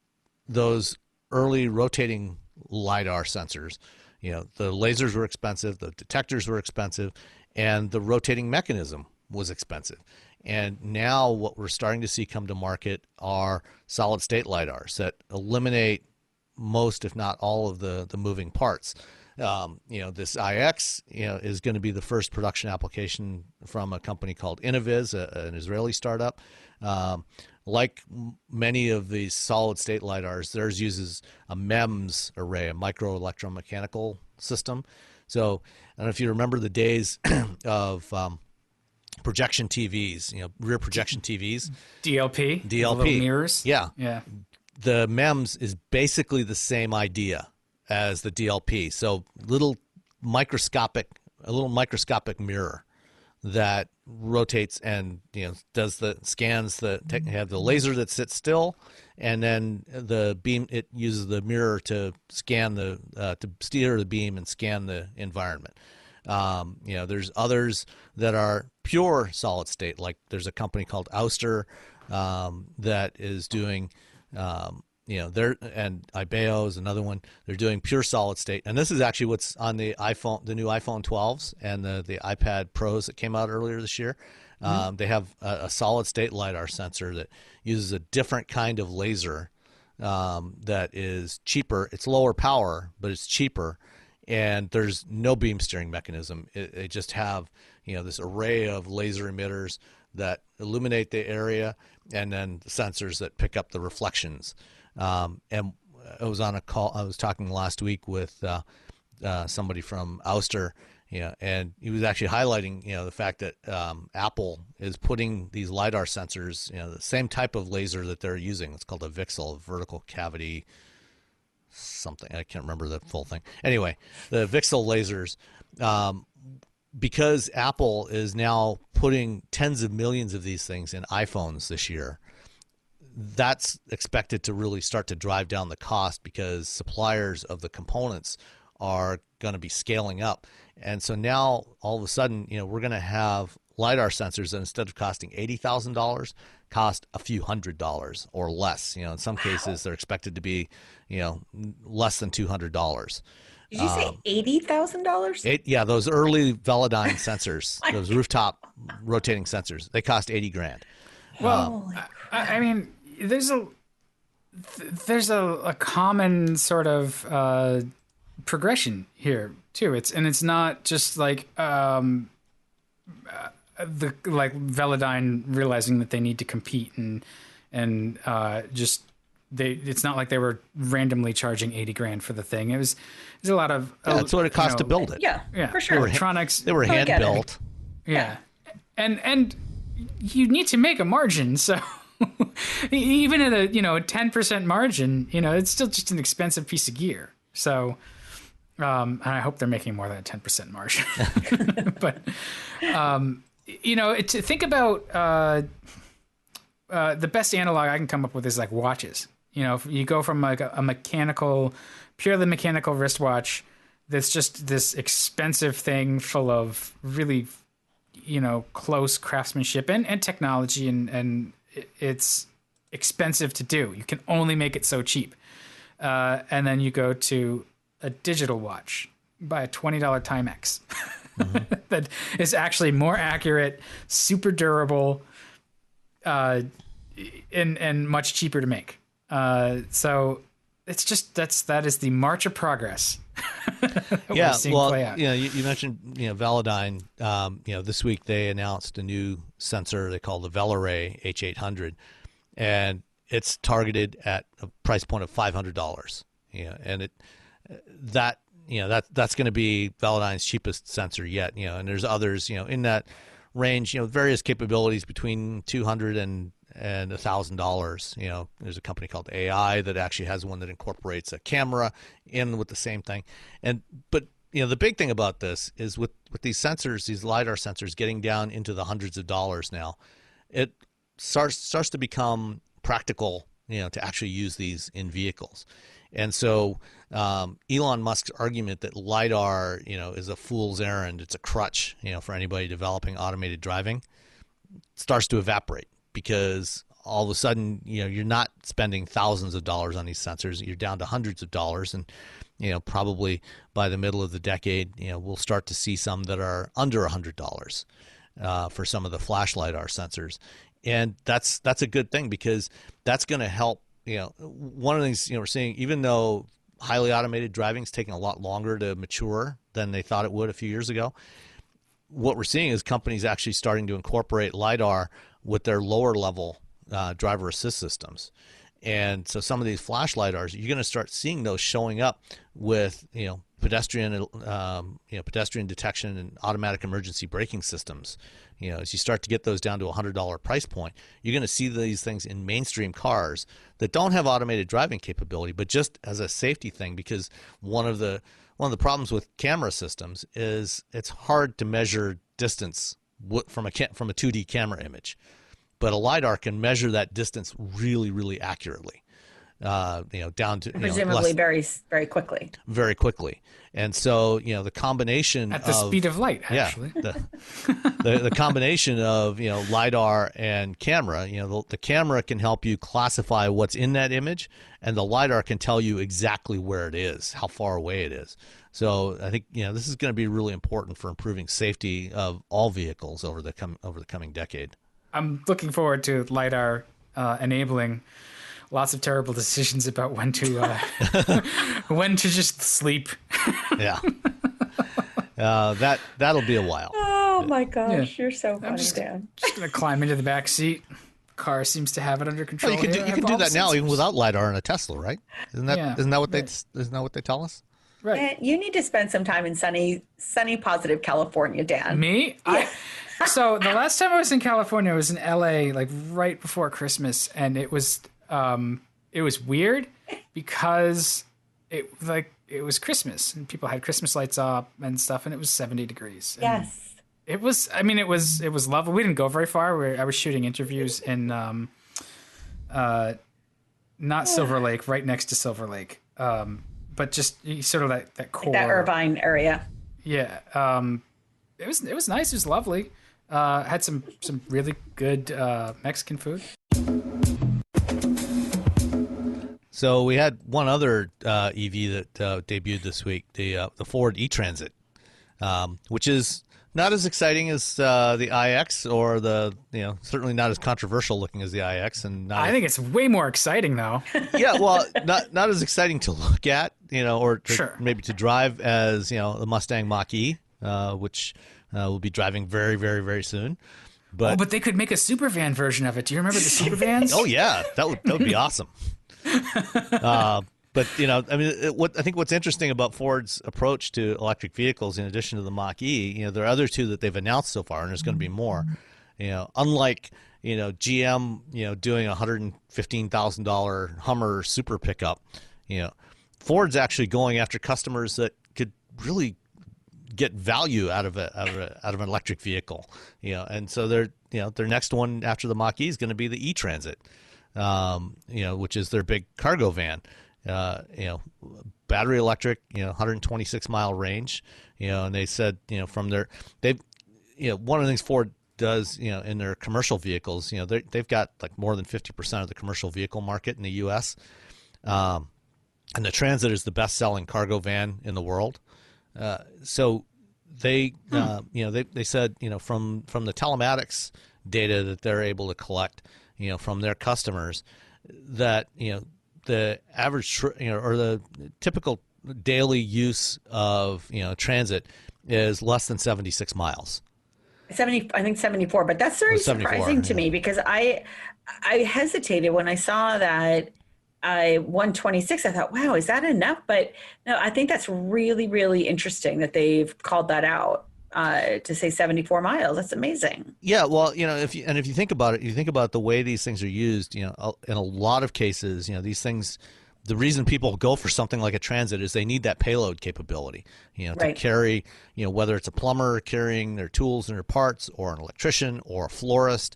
S5: those early rotating lidar sensors, the lasers were expensive, the detectors were expensive, and the rotating mechanism was expensive. And now what we're starting to see come to market are solid state lidars that eliminate most, if not all, of the moving parts. This iX, is going to be the first production application from a company called Innoviz, an Israeli startup. Like many of these solid state lidars, theirs uses a MEMS array, a micro electromechanical system. So I don't know if you remember the days of projection TVs, rear projection TVs.
S3: DLP. Little mirrors.
S5: Yeah. The MEMS is basically the same idea as the DLP. So a little microscopic mirror that rotates and does the scans have the laser that sits still, and then the beam, it uses the mirror to scan to steer the beam and scan the environment. There's others that are pure solid state, like there's a company called Ouster that is doing and Ibeo is another one. They're doing pure solid state, and this is actually what's on the new iPhone 12s and the iPad Pros that came out earlier this year. They have a solid state lidar sensor that uses a different kind of laser that is cheaper. It's lower power, but it's cheaper, and there's no beam steering mechanism. They just have this array of laser emitters that illuminate the area, and then the sensors that pick up the reflections. And I was on a call. I was talking last week with somebody from Ouster, and he was actually highlighting, the fact that Apple is putting these lidar sensors, the same type of laser that they're using. It's called a VCSEL, a vertical cavity something. I can't remember the full thing. Anyway, the VCSEL lasers, because Apple is now putting tens of millions of these things in iPhones this year, that's expected to really start to drive down the cost because suppliers of the components are going to be scaling up. And so now all of a sudden, we're going to have lidar sensors that instead of costing $80,000 cost a few $100s or less. In some cases they're expected to be, less than $200.
S4: Did you say $80,000?
S5: Yeah, those early Velodyne sensors, those rooftop rotating sensors, they cost $80,000.
S3: Well, I mean, there's a common sort of progression here too. It's not just like Velodyne realizing that they need to compete and it's not like they were randomly charging $80,000 for the thing. There's a lot of
S5: that's what it cost to build it.
S4: Yeah, for sure.
S3: Electronics.
S5: They were hand built.
S3: Yeah, and you need to make a margin. So even at a 10% margin, it's still just an expensive piece of gear. So. And I hope they're making more than a 10% margin. But, to think about the best analog I can come up with is like watches. If you go from like a purely mechanical wristwatch that's just this expensive thing full of really, close craftsmanship and technology, and it's expensive to do. You can only make it so cheap. And then you go to a digital watch, buy a $20 Timex that is actually more accurate, super durable, and much cheaper to make. So it's just that is the march of progress.
S5: Yeah, well, you mentioned Velodyne. This week they announced a new sensor they call the Veloray H800, and it's targeted at a price point of $500. And that's going to be Velodyne's cheapest sensor yet. And there's others in that range. Various capabilities between $200 and $1,000. There's a company called AI that actually has one that incorporates a camera in with the same thing. But the big thing about this is with these sensors, these lidar sensors, getting down into the hundreds of dollars now, it starts to become practical. To actually use these in vehicles. And so Elon Musk's argument that lidar, is a fool's errand, it's a crutch, for anybody developing automated driving, starts to evaporate because all of a sudden, you're not spending thousands of dollars on these sensors. You're down to hundreds of dollars, and probably by the middle of the decade, we'll start to see some that are under $100 for some of the flash lidar sensors. And that's a good thing because that's going to help. One of the things we're seeing, even though highly automated driving is taking a lot longer to mature than they thought it would a few years ago, what we're seeing is companies actually starting to incorporate lidar with their lower level driver assist systems. And so some of these flash lidars, you're going to start seeing those showing up with pedestrian detection and automatic emergency braking systems. As you start to get those down to $100 price point, you're going to see these things in mainstream cars that don't have automated driving capability, but just as a safety thing, because one of the problems with camera systems is it's hard to measure distance from a 2D camera image, but a lidar can measure that distance really, really accurately. Down to
S4: presumably very, very quickly.
S5: Very quickly, and so the combination
S3: at the speed of light. Actually,
S5: the combination of lidar and camera. The camera can help you classify what's in that image, and the lidar can tell you exactly where it is, how far away it is. So I think this is going to be really important for improving safety of all vehicles over the coming decade.
S3: I'm looking forward to lidar enabling lots of terrible decisions about when to just sleep.
S5: Yeah. That'll be a while.
S4: Oh my gosh, you're so funny, Dan.
S3: Just gonna climb into the back seat. Car seems to have it under control.
S5: Well, you can do that now even without lidar in a Tesla, right? Isn't that what they tell us?
S3: Right.
S4: And you need to spend some time in sunny, positive California, Dan.
S3: Me?
S4: Yeah.
S3: So the last time I was in California, I was in LA, like right before Christmas, and it was weird because it was Christmas and people had Christmas lights up and stuff, and it was 70 degrees. And
S4: Yes.
S3: it was lovely. We didn't go very far. I was shooting interviews in not Silver Lake, right next to Silver Lake, but just sort of that core,
S4: Like that Irvine area.
S3: Yeah. It was nice. It was lovely. Had some really good Mexican food.
S5: So we had one other EV that debuted this week, the Ford e-Transit, which is not as exciting as the iX, or certainly not as controversial looking as the iX, and
S3: I think it's way more exciting though.
S5: Yeah, well, not as exciting to look at, or
S3: Sure.
S5: maybe to drive as the Mustang Mach-E, which we'll be driving very, very, very soon.
S3: But they could make a super van version of it. Do you remember the super vans?
S5: Oh yeah, that would be awesome. But I think what's interesting about Ford's approach to electric vehicles, in addition to the Mach-E, there are other two that they've announced so far, and there's going to be more. Unlike GM, doing a $115,000 Hummer super pickup, Ford's actually going after customers that could really get value out of an electric vehicle, and so their next one after the Mach-E is going to be the e-Transit, which is their big cargo van, battery electric, 126 mile range, and they said, from one of the things Ford does, in their commercial vehicles, they've got like more than 50% of the commercial vehicle market in the U.S. And the Transit is the best selling cargo van in the world. So they said, from the telematics data that they're able to collect, from their customers, that, the average, or the typical daily use of, Transit is less than 76 miles.
S4: 70, I think 74, but that's very surprising to me, because I hesitated when I saw that 126. I thought, wow, is that enough? But no, I think that's really, really interesting that they've called that out, to say 74 miles. That's amazing.
S5: Yeah, well, if you think about it, you think about the way these things are used, in a lot of cases, these things, the reason people go for something like a Transit is they need that payload capability, to
S4: Right.
S5: carry, whether it's a plumber carrying their tools and their parts, or an electrician, or a florist,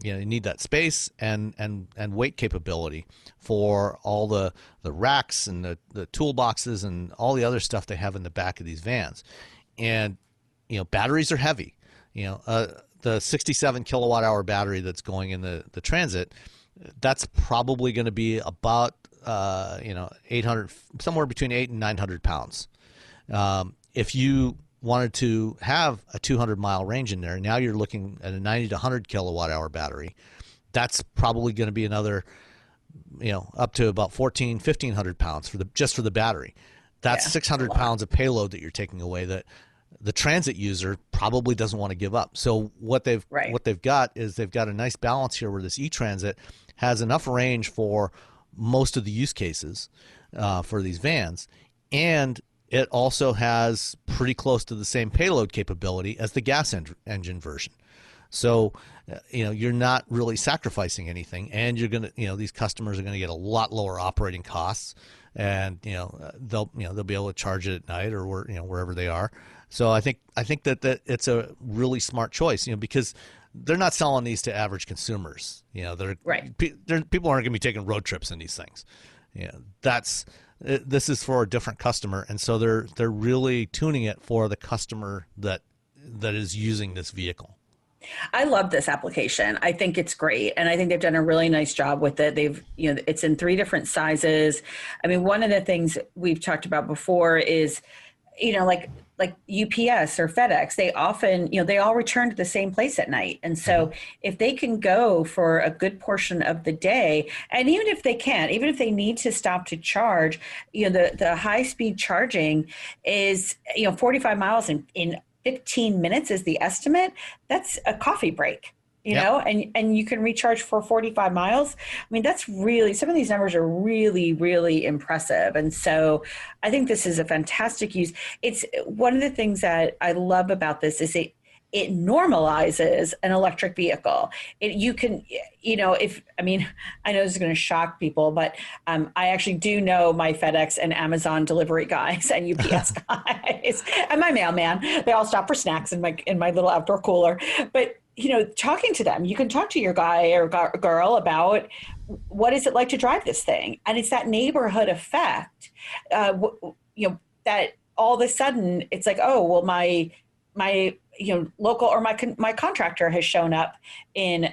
S5: you need that space and weight capability for all the racks and the toolboxes and all the other stuff they have in the back of these vans. And, batteries are heavy. The 67 kilowatt hour battery that's going in the Transit, that's probably going to be about 800, somewhere between 800 and 900 pounds. If you wanted to have a 200 mile range in there, now you're looking at a 90 to 100 kilowatt hour battery. That's probably going to be another, up to about 1500 pounds just for the battery. That's 600 pounds of payload that you're taking away that the Transit user probably doesn't want to give up. So what they've got is they've got a nice balance here where this e-Transit has enough range for most of the use cases for these vans, and it also has pretty close to the same payload capability as the gas engine version. So, you're not really sacrificing anything, and you're going to, these customers are going to get a lot lower operating costs, and they'll be able to charge it at night or wherever they are. So I think that it's a really smart choice, because they're not selling these to average consumers. People aren't going to be taking road trips in these things. This is for a different customer, and so they're really tuning it for the customer that is using this vehicle.
S4: I love this application. I think it's great. And I think they've done a really nice job with it. It's in 3 different sizes. I mean, one of the things we've talked about before is, like UPS or FedEx, they often, they all return to the same place at night. And so if they can go for a good portion of the day, and even if they can't, even if they need to stop to charge, the high speed charging is, 45 miles in 15 minutes is the estimate. That's a coffee break. you know, and you can recharge for 45 miles. I mean, that's really, some of these numbers are really, really impressive. And so I think this is a fantastic use. It's one of the things that I love about this is it normalizes an electric vehicle. You can, you know, I know this is going to shock people, but I actually do know my FedEx and Amazon delivery guys and UPS guys and my mailman. They all stop for snacks in my little outdoor cooler. But, you know, talking to them, you can talk to your guy or girl about what is it like to drive this thing. And it's that neighborhood effect, you know, that all of a sudden it's like, oh, well, my local or my contractor has shown up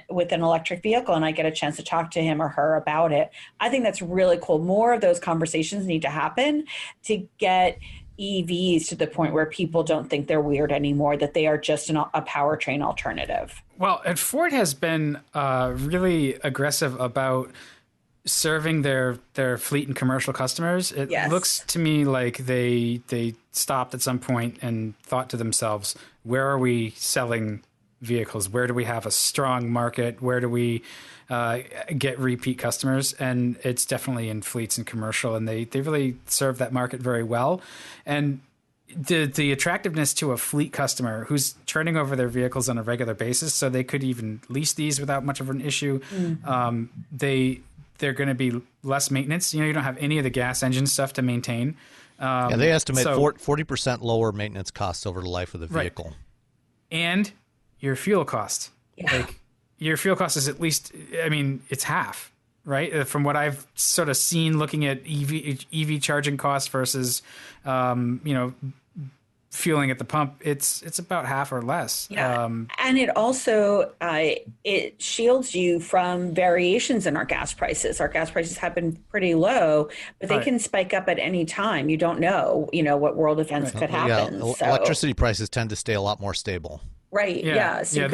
S4: with an electric vehicle and I get a chance to talk to him or her about it. I think that's really cool. More of those conversations need to happen to get EVs to the point where people don't think they're weird anymore, that they are just a powertrain alternative.
S3: Well, and Ford has been really aggressive about serving their fleet and commercial customers. It looks to me like they stopped at some point and thought to themselves, where are we selling vehicles? Where do we have a strong market? Where do we get repeat customers? And it's definitely in fleets and commercial, and they really serve that market very well. And the attractiveness to a fleet customer who's turning over their vehicles on a regular basis, so they could even lease these without much of an issue. They're going to be less maintenance. You know, you don't have any of the gas engine stuff to maintain.
S5: They estimate 40% lower maintenance costs over the life of the vehicle.
S3: Right. And your fuel cost. Yeah. Like, your fuel cost is at least, I mean, it's half, right? From what I've sort of seen looking at EV charging costs versus, fueling at the pump, it's about half or less.
S4: Yeah. And it also, it shields you from variations in our gas prices. Our gas prices have been pretty low, but they can spike up at any time. You don't know, what world events could happen.
S5: Yeah. So. Electricity prices tend to stay a lot more stable.
S4: Right. Yeah. So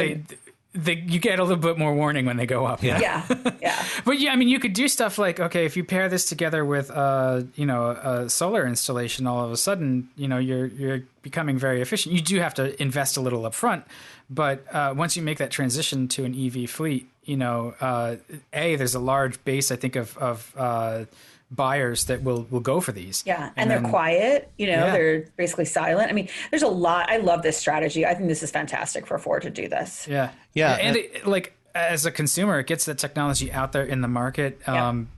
S3: you get a little bit more warning when they go up.
S4: Yeah.
S3: But yeah, I mean, you could do stuff like, okay, if you pair this together with, a solar installation, all of a sudden, you're becoming very efficient. You do have to invest a little up front, but once you make that transition to an EV fleet, there's a large base, I think, of buyers that will go for these.
S4: Yeah. And they're quiet, they're basically silent. I mean, there's a lot. I love this strategy. I think this is fantastic for Ford to do this.
S3: Yeah. And as a consumer, it gets the technology out there in the market.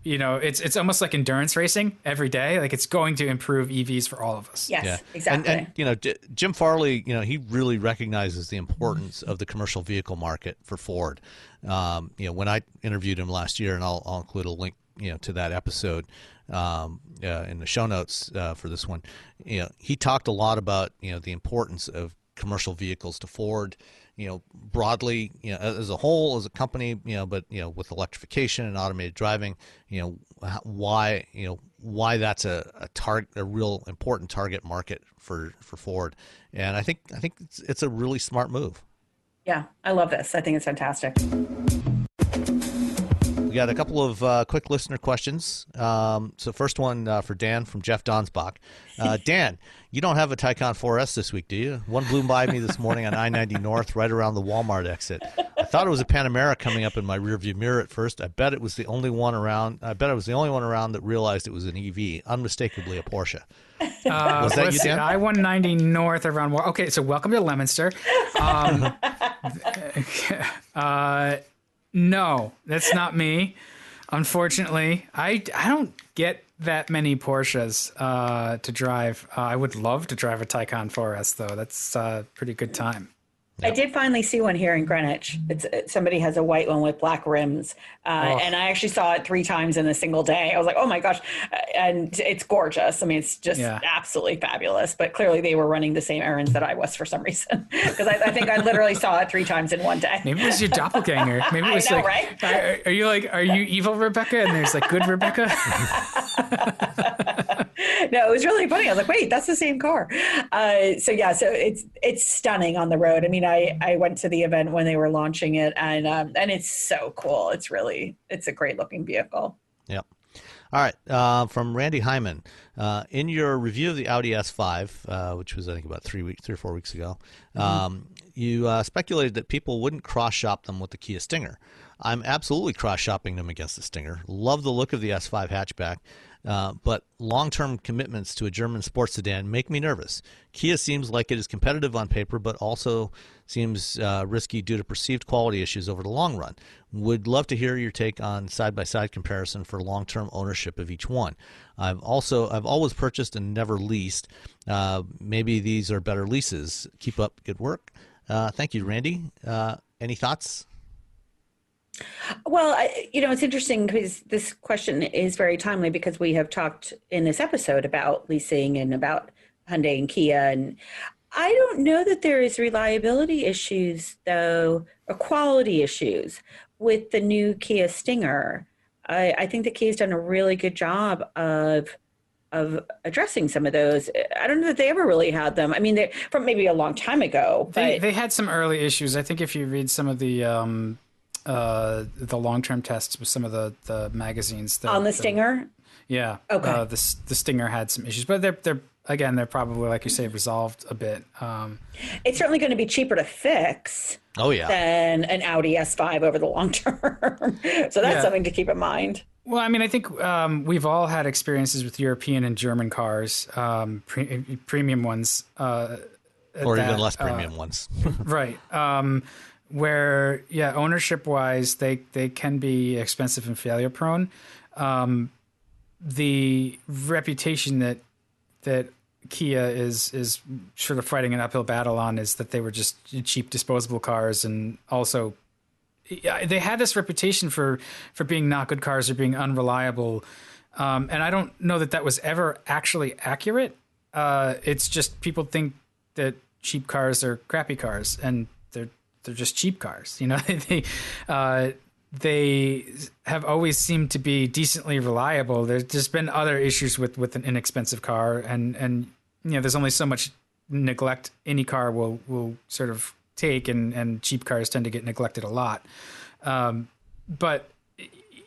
S3: It's almost like endurance racing every day. Like, it's going to improve EVs for all of us.
S4: Yes, exactly.
S5: And Jim Farley, he really recognizes the importance of the commercial vehicle market for Ford. When I interviewed him last year, and I'll include a link to that episode in the show notes for this one. He talked a lot about the importance of commercial vehicles to Ford, broadly, as a whole, as a company, but with electrification and automated driving, why that's a real important target market for Ford. And I think it's a really smart move.
S4: Yeah, I love this. I think it's fantastic.
S5: We got a couple of quick listener questions. So first one for Dan from Jeff Donsbach. Dan, you don't have a Taycan 4S this week, do you? One blew by me this morning on I-90 North right around the Walmart exit. I thought it was a Panamera coming up in my rearview mirror at first. I bet it was the only one around that realized it was an EV, unmistakably a Porsche. Was that you, Dan?
S3: I-190 North around. Okay, so welcome to Leominster. No, that's not me. Unfortunately, I don't get that many Porsches to drive. I would love to drive a Taycan 4S, though. That's a pretty good time.
S4: I did finally see one here in Greenwich. Somebody has a white one with black rims. And I actually saw it 3 times in a single day. I was like, oh my gosh. And it's gorgeous. I mean, it's just absolutely fabulous. But clearly they were running the same errands that I was for some reason. Because I think I literally saw it 3 times in one day.
S3: Maybe it was your doppelganger. Maybe it was
S4: right?
S3: Are you evil Rebecca? And there's good Rebecca?
S4: No, it was really funny. I was like, wait, that's the same car. So it's stunning on the road. I mean, I went to the event when they were launching it, and it's so cool. It's a great looking vehicle.
S5: Yep. All right, from Randy Hyman, in your review of the Audi S5, which was I think about 3 or 4 weeks ago, you speculated that people wouldn't cross-shop them with the Kia Stinger. I'm absolutely cross-shopping them against the Stinger. Love the look of the S5 hatchback, but long-term commitments to a German sports sedan make me nervous. Kia seems like it is competitive on paper, but also seems risky due to perceived quality issues over the long run. Would love to hear your take on side-by-side comparison for long-term ownership of each one. I've always purchased and never leased. Maybe these are better leases. Keep up good work. Thank you, Randy. Any thoughts?
S4: Well, it's interesting because this question is very timely because we have talked in this episode about leasing and about Hyundai and Kia. And I don't know that there is reliability issues, though, or quality issues with the new Kia Stinger. I think the Kia's done a really good job of addressing some of those. I don't know that they ever really had them. I mean, they from maybe a long time ago. But
S3: They had some early issues. I think if you read some of the long-term tests with some of the magazines
S4: on the Stinger.
S3: Yeah.
S4: Okay.
S3: The Stinger had some issues, but they're probably, like you say, resolved a bit.
S4: It's certainly going to be cheaper to fix.
S5: Oh yeah.
S4: Than an Audi S5 over the long term. So that's something to keep in mind.
S3: Well, I mean, I think we've all had experiences with European and German cars, premium ones,
S5: or even less premium ones.
S3: Right. Where, ownership wise, they can be expensive and failure prone. The reputation that Kia is sort of fighting an uphill battle on is that they were just cheap disposable cars, and also they had this reputation for being not good cars or being unreliable. And I don't know that was ever actually accurate. It's just people think that cheap cars are crappy cars, and they're just cheap cars. They have always seemed to be decently reliable. There's been other issues with an inexpensive car, and there's only so much neglect any car will sort of take, and cheap cars tend to get neglected a lot. But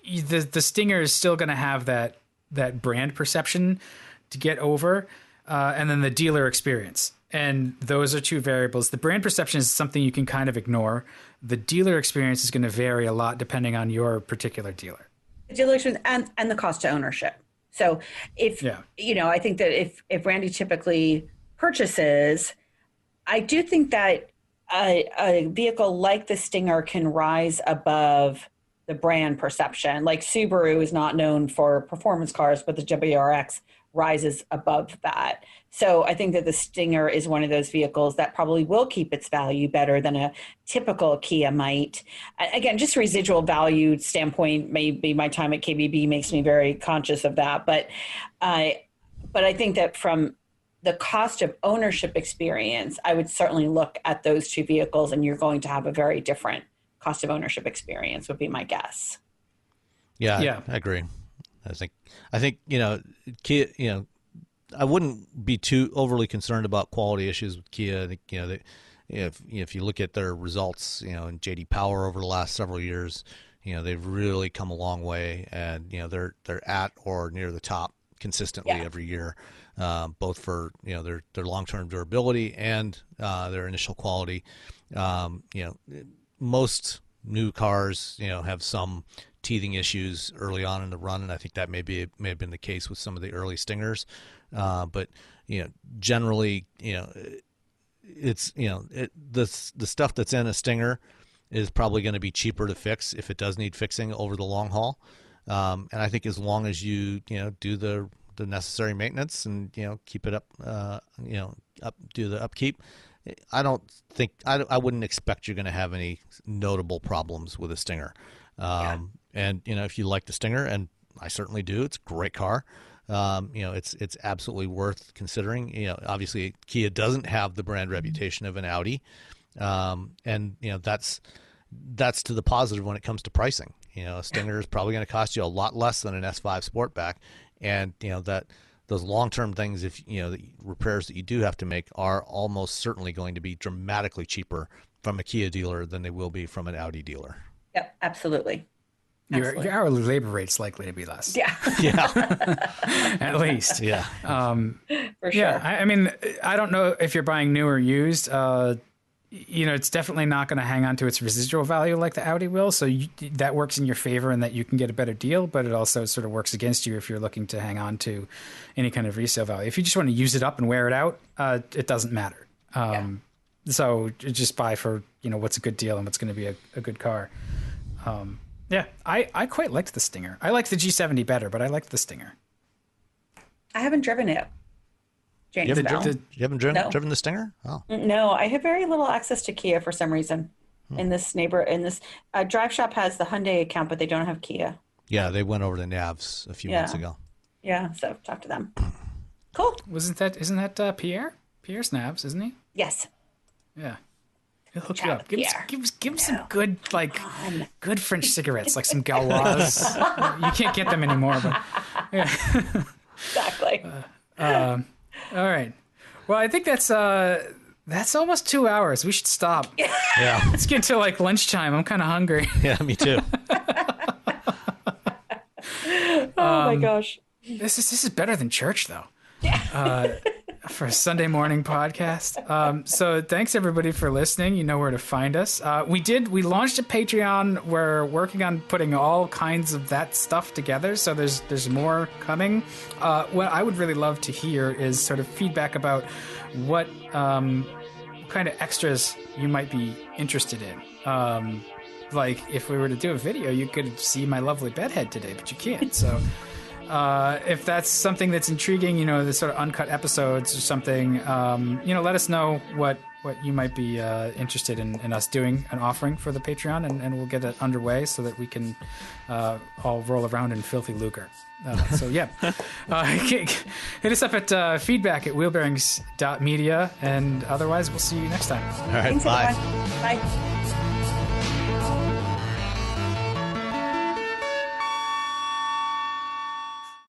S3: the Stinger is still going to have that brand perception to get over, and then the dealer experience. And those are two variables. The brand perception is something you can kind of ignore. The dealer experience is going to vary a lot depending on your particular dealer.
S4: The dealer experience and the cost to ownership. So I think that if Randy typically purchases, I do think that a vehicle like the Stinger can rise above the brand perception. Like Subaru is not known for performance cars, but the WRX rises above that. So I think that the Stinger is one of those vehicles that probably will keep its value better than a typical Kia might. Again, just residual value standpoint, maybe my time at KBB makes me very conscious of that. But I think that from the cost of ownership experience, I would certainly look at those two vehicles, and you're going to have a very different cost of ownership experience would be my guess.
S5: Yeah. I agree. I think Kia, I wouldn't be too overly concerned about quality issues with Kia. I think if you look at their results, in JD Power over the last several years, they've really come a long way, and they're at or near the top consistently every year, both for their long-term durability and their initial quality. Most new cars have some teething issues early on in the run, and I think that may have been the case with some of the early Stingers. But generally, it's the stuff that's in a Stinger is probably going to be cheaper to fix if it does need fixing over the long haul. And I think as long as you do the necessary maintenance and keep it up, do the upkeep, I wouldn't expect you're going to have any notable problems with a Stinger. And if you like the Stinger, and I certainly do, it's a great car. It's absolutely worth considering. Obviously Kia doesn't have the brand reputation of an Audi, and that's to the positive when it comes to pricing. A Stinger is probably going to cost you a lot less than an S5 Sportback, and that those long-term things, if the repairs that you do have to make, are almost certainly going to be dramatically cheaper from a Kia dealer than they will be from an Audi dealer.
S4: Yep, absolutely.
S3: your hourly labor rate's likely to be less.
S4: Yeah.
S5: Yeah.
S3: At least.
S5: Yeah.
S4: For sure.
S3: Yeah. I mean, I don't know if you're buying new or used. It's definitely not going to hang on to its residual value like the Audi will. So that works in your favor and that you can get a better deal, but it also sort of works against you if you're looking to hang on to any kind of resale value. If you just want to use it up and wear it out, it doesn't matter. So just buy for, what's a good deal and what's going to be a good car. I quite liked the Stinger. I liked the G70 better, but I liked the Stinger.
S4: I haven't driven it.
S5: You haven't driven the Stinger? Oh.
S4: No, I have very little access to Kia for some reason. In this drive shop has the Hyundai account, but they don't have Kia.
S5: Yeah, they went over to Navs a few months ago.
S4: Yeah, so talk to them. Cool.
S3: Isn't that Pierre? Pierre's Navs, isn't he?
S4: Yes.
S3: Yeah. He'll hook you up. Give him some good good French cigarettes, like some Gauloises. You can't get them anymore, but yeah.
S4: Exactly.
S3: All right. Well, I think that's almost 2 hours. We should stop.
S5: Yeah.
S3: Let's get to lunchtime. I'm kind of hungry.
S5: Yeah, me too.
S4: Oh my gosh.
S3: This is better than church, though. Yeah. For a Sunday morning podcast. So thanks everybody for listening. You know where to find us. We launched a Patreon. We're working on putting all kinds of that stuff together. So there's more coming. What I would really love to hear is sort of feedback about what kind of extras you might be interested in. Like if we were to do a video, you could see my lovely bedhead today, but you can't. So if that's something that's intriguing, the sort of uncut episodes or something, let us know what you might be interested in us doing and offering for the Patreon, and we'll get it underway so that we can all roll around in filthy lucre. So yeah, hit us up at feedback@wheelbearings.media, and otherwise we'll see you next time.
S5: All right,
S4: Thanks,
S5: bye.
S4: everyone. Bye.